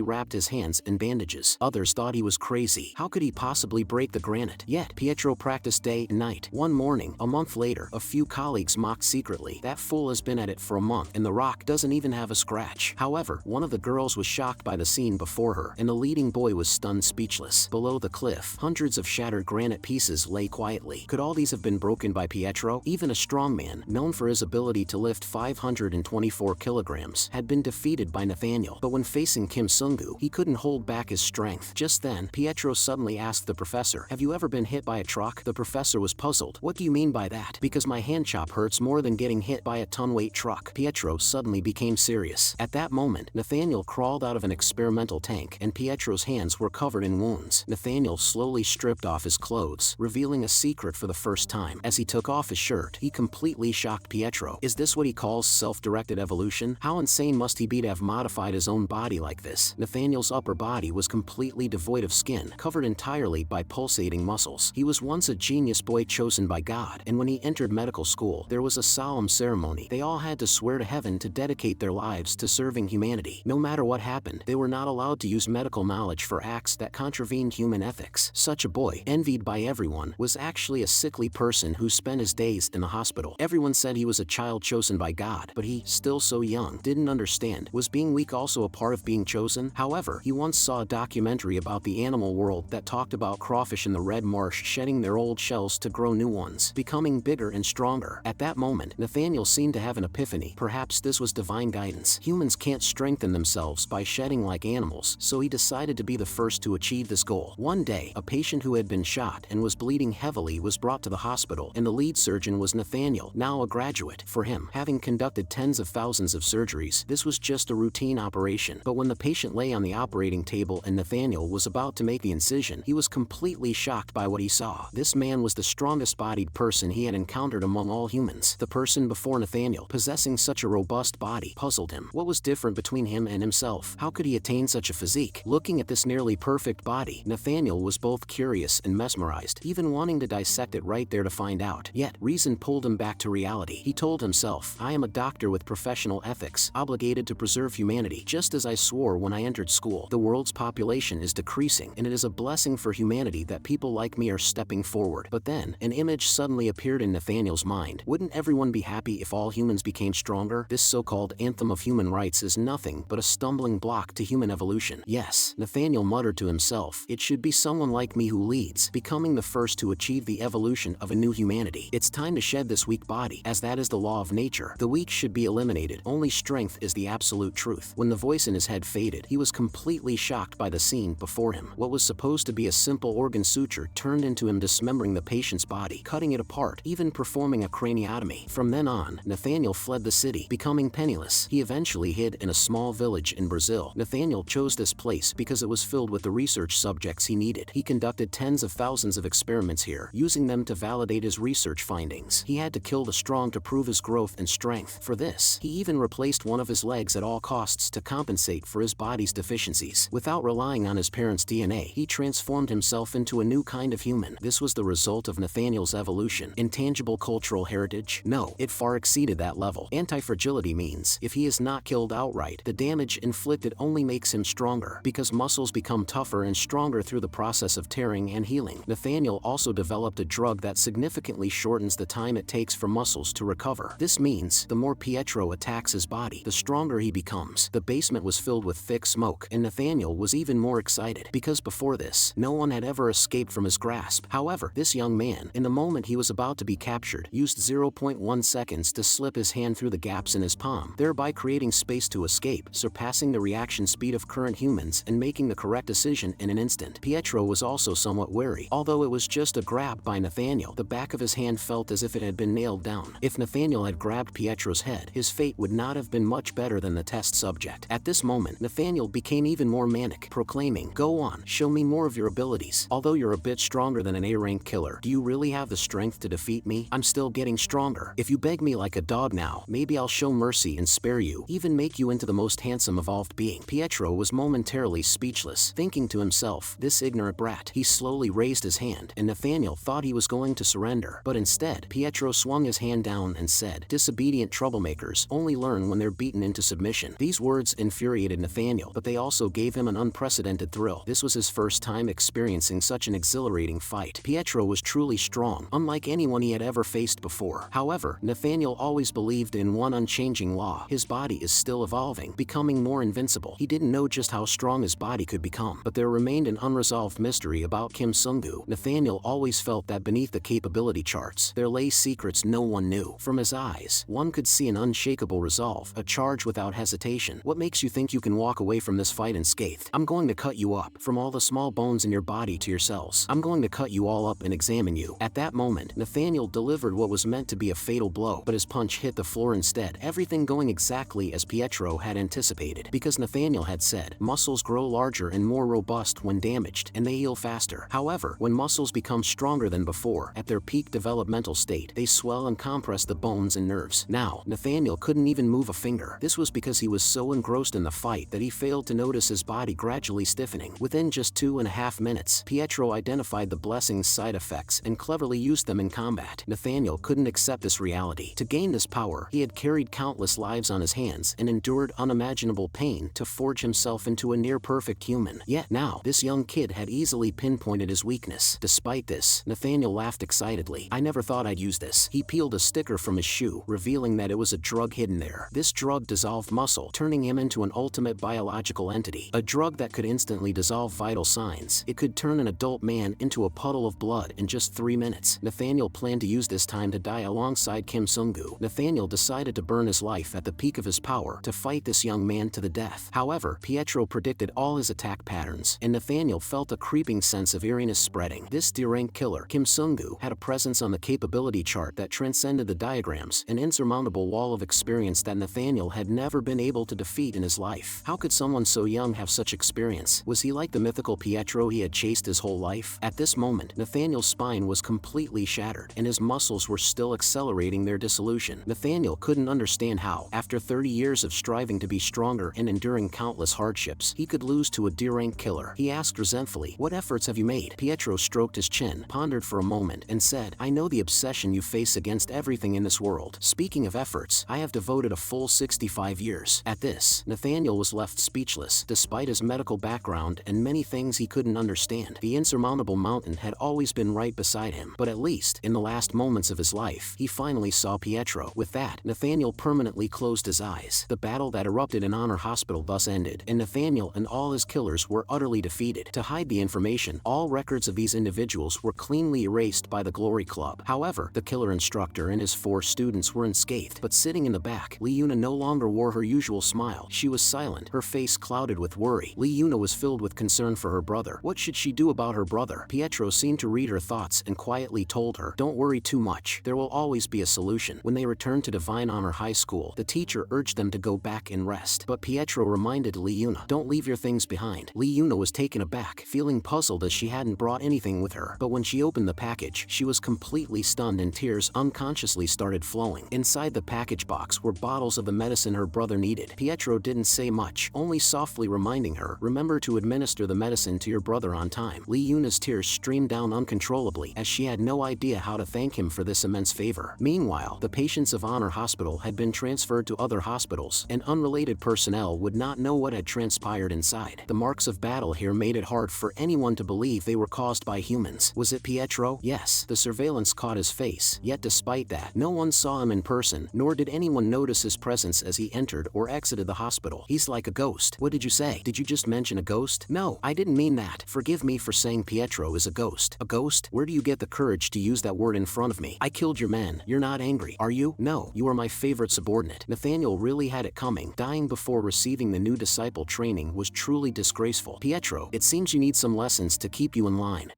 wrapped his hands in bandages. Others thought he was crazy. How could he possibly break the granite? Yet, Petro practiced day and night. One morning, a month later, a few colleagues mocked secretly. "That fool has been at it for a month, and the rock doesn't even have a scratch." However, one of the girls was shocked by the scene before her, and the leading boy was stunned speechless. Below the cliff, hundreds of shattered granite pieces lay quietly. Could all these have been broken by Petro? Even a strong man, known for his ability to lift 524 kilograms, had been defeated by Nathaniel. But when facing Kim Sungu, he couldn't hold back his strength. Just then, Petro suddenly asked the professor, "Have you ever been hit by a truck?" The professor was puzzled. "What do you mean by that?" "Because my hand chop hurts more than getting hit by a ton-weight truck." Petro suddenly became serious. At that moment, Nathaniel crawled out of an experimental tank, and Petro's hands were covered in wounds. Nathaniel slowly stripped off his clothes, revealing a secret for the first time. As he took off his shirt, he completely shocked Petro. Is this what he calls self-directed evolution? How insane must he be to have modified his own body like this? Nathaniel's upper body was completely devoid of skin, covered entirely by pulsating muscles. He was once a genius boy chosen by God, and when he entered medical school, there was a solemn ceremony. They all had had to swear to heaven to dedicate their lives to serving humanity. No matter what happened, they were not allowed to use medical knowledge for acts that contravened human ethics. Such a boy, envied by everyone, was actually a sickly person who spent his days in the hospital. Everyone said he was a child chosen by God, but he, still so young, didn't understand. Was being weak also a part of being chosen? However, he once saw a documentary about the animal world that talked about crawfish in the red marsh shedding their old shells to grow new ones, becoming bigger and stronger. At that moment, Nathaniel seemed to have an epiphany. Perhaps this was divine guidance. Humans can't strengthen themselves by shedding like animals, so he decided to be the first to achieve this goal. One day, a patient who had been shot and was bleeding heavily was brought to the hospital, and the lead surgeon was Nathaniel, now a graduate. For him, having conducted tens of thousands of surgeries, this was just a routine operation. But when the patient lay on the operating table and Nathaniel was about to make the incision, he was completely shocked by what he saw. This man was the strongest-bodied person he had encountered among all humans. The person before Nathaniel, possessing such a robust body, puzzled him. What was different between him and himself? How could he attain such a physique? Looking at this nearly perfect body, Nathaniel was both curious and mesmerized, even wanting to dissect it right there to find out. Yet, reason pulled him back to reality. He told himself, I am a doctor with professional ethics, obligated to preserve humanity, just as I swore when I entered school. The world's population is decreasing, and it is a blessing for humanity that people like me are stepping forward. But then, an image suddenly appeared in Nathaniel's mind. Wouldn't everyone be happy if all humans became stronger? This so-called anthem of human rights is nothing but a stumbling block to human evolution. Yes, Nathaniel muttered to himself, it should be someone like me who leads, becoming the first to achieve the evolution of a new humanity. It's time to shed this weak body, as that is the law of nature. The weak should be eliminated. Only strength is the absolute truth. When the voice in his head faded, he was completely shocked by the scene before him. What was supposed to be a simple organ suture turned into him dismembering the patient's body, cutting it apart, even performing a craniotomy. From then on, Nathaniel fled the city, becoming penniless. He eventually hid in a small village in Brazil. Nathaniel chose this place because it was filled with the research subjects he needed. He conducted tens of thousands of experiments here, using them to validate his research findings. He had to kill the strong to prove his growth and strength. For this, he even replaced one of his legs at all costs to compensate for his body's deficiencies. Without relying on his parents' DNA, he transformed himself into a new kind of human. This was the result of Nathaniel's evolution. Intangible cultural heritage? No, it far exceeded that level. Anti-fragility means, if he is not killed outright, the damage inflicted only makes him stronger, because muscles become tougher and stronger through the process of tearing and healing. Nathaniel also developed a drug that significantly shortens the time it takes for muscles to recover. This means, the more Petro attacks his body, the stronger he becomes. The basement was filled with thick smoke, and Nathaniel was even more excited, because before this, no one had ever escaped from his grasp. However, this young man, in the moment he was about to be captured, used 0.1 seconds to slip his hand through the gaps in his palm, thereby creating space to escape, surpassing the reaction speed of current humans and making the correct decision in an instant. Petro was also somewhat wary. Although it was just a grab by Nathaniel, the back of his hand felt as if it had been nailed down. If Nathaniel had grabbed Petro's head, his fate would not have been much better than the test subject. At this moment, Nathaniel became even more manic, proclaiming, "Go on, show me more of your abilities. Although you're a bit stronger than an A-rank killer, do you really have the strength to defeat me? I'm still getting stronger. If you beg me like a dog now, maybe I'll show mercy and spare you, even make you into the most handsome evolved being." Petro was momentarily speechless, thinking to himself, this ignorant brat. He slowly raised his hand, and Nathaniel thought he was going to surrender. But instead, Petro swung his hand down and said, "Disobedient troublemakers only learn when they're beaten into submission." These words infuriated Nathaniel, but they also gave him an unprecedented thrill. This was his first time experiencing such an exhilarating fight. Petro was truly strong, unlike anyone he had ever faced before. However, Nathaniel always believed in one unchanging law: his body is still evolving, becoming more invincible. He didn't know just how strong his body could become, but there remained an unresolved mystery about Kim Sango. Nathaniel always felt that beneath the capability charts, there lay secrets no one knew. From his eyes, one could see an unshakable resolve, a charge without hesitation. "What makes you think you can walk away from this fight unscathed? I'm going to cut you up, from all the small bones in your body to your cells. I'm going to cut you all up and examine you." At that moment, Nathaniel delivered what was meant to be a fatal blow, but his punch hit the floor instead, everything going exactly as Petro had anticipated. Because Nathaniel had said, muscles grow larger and more robust when damaged, and they heal faster. However, when muscles become stronger than before, at their peak developmental state, they swell and compress the bones and nerves. Now, Nathaniel couldn't even move a finger. This was because he was so engrossed in the fight that he failed to notice his body gradually stiffening. Within just 2.5 minutes, Petro identified the blessing's side effects and cleverly used them in combat. Nathaniel couldn't accept this reality. To gain this power, before. He had carried countless lives on his hands and endured unimaginable pain to forge himself into a near-perfect human. Yet now, this young kid had easily pinpointed his weakness. Despite this, Nathaniel laughed excitedly. I never thought I'd use this. He peeled a sticker from his shoe, revealing that it was a drug hidden there. This drug dissolved muscle, turning him into an ultimate biological entity. A drug that could instantly dissolve vital signs. It could turn an adult man into a puddle of blood in just 3 minutes. Nathaniel planned to use this time to die alongside Kim Sung-gu. Nathaniel decided to burn his life at the peak of his power to fight this young man to the death. However, Petro predicted all his attack patterns, and Nathaniel felt a creeping sense of eeriness spreading. This D-rank killer, Kim Sung-gu, had a presence on the capability chart that transcended the diagrams, an insurmountable wall of experience that Nathaniel had never been able to defeat in his life. How could someone so young have such experience? Was he like the mythical Petro he had chased his whole life? At this moment, Nathaniel's spine was completely shattered, and his muscles were still accelerating their dissolution. Nathaniel couldn't understand how, after 30 years of striving to be stronger and enduring countless hardships, he could lose to a D-rank killer. He asked resentfully, "What efforts have you made?" Petro stroked his chin, pondered for a moment, and said, "I know the obsession you face against everything in this world. Speaking of efforts, I have devoted a full 65 years. At this, Nathaniel was left speechless. Despite his medical background and many things he couldn't understand, the insurmountable mountain had always been right beside him. But at least, in the last moments of his life, he finally saw Petro. With that, Nathaniel permanently closed his eyes. The battle that erupted in Honor Hospital thus ended, and Nathaniel and all his killers were utterly defeated. To hide the information, all records of these individuals were cleanly erased by the Glory Club. However, the killer instructor and his 4 students were unscathed. But sitting in the back, Yuna no longer wore her usual smile. She was silent, her face clouded with worry. Yuna was filled with concern for her brother. What should she do about her brother? Petro seemed to read her thoughts and quietly told her, "Don't worry too much. There will always be a solution." When they returned to Divine Honor High School, the teacher urged them to go back and rest. But Petro reminded Yuna, "Don't leave your things behind." Yuna was taken aback, feeling puzzled as she hadn't brought anything with her. But when she opened the package, she was completely stunned and tears unconsciously started flowing. Inside the package box were bottles of the medicine her brother needed. Petro didn't say much, only softly reminding her, "Remember to administer the medicine to your brother on time." Yuna's tears streamed down uncontrollably, as she had no idea how to thank him for this immense favor. Meanwhile, the patients of Honor Hospital had been transferred to other hospitals, and unrelated personnel would not know what had transpired inside. The marks of battle here made it hard for anyone to believe they were caused by humans. Was it Petro? Yes, the surveillance caught his face, yet despite that, no one saw him in person, nor did anyone notice his presence as he entered or exited the hospital. "He's like a ghost." "What did you say? Did you just mention a ghost?" "No, I didn't mean that. Forgive me for saying Petro is a ghost." "A ghost? Where do you get the courage to use that word in front of me? I killed your men. You're not angry, are you?" "No, you are my favorite subordinate." Nathaniel really had it coming. Dying before receiving the new disciple training was truly disgraceful. "Petro, it seems you need some lessons to keep you in line."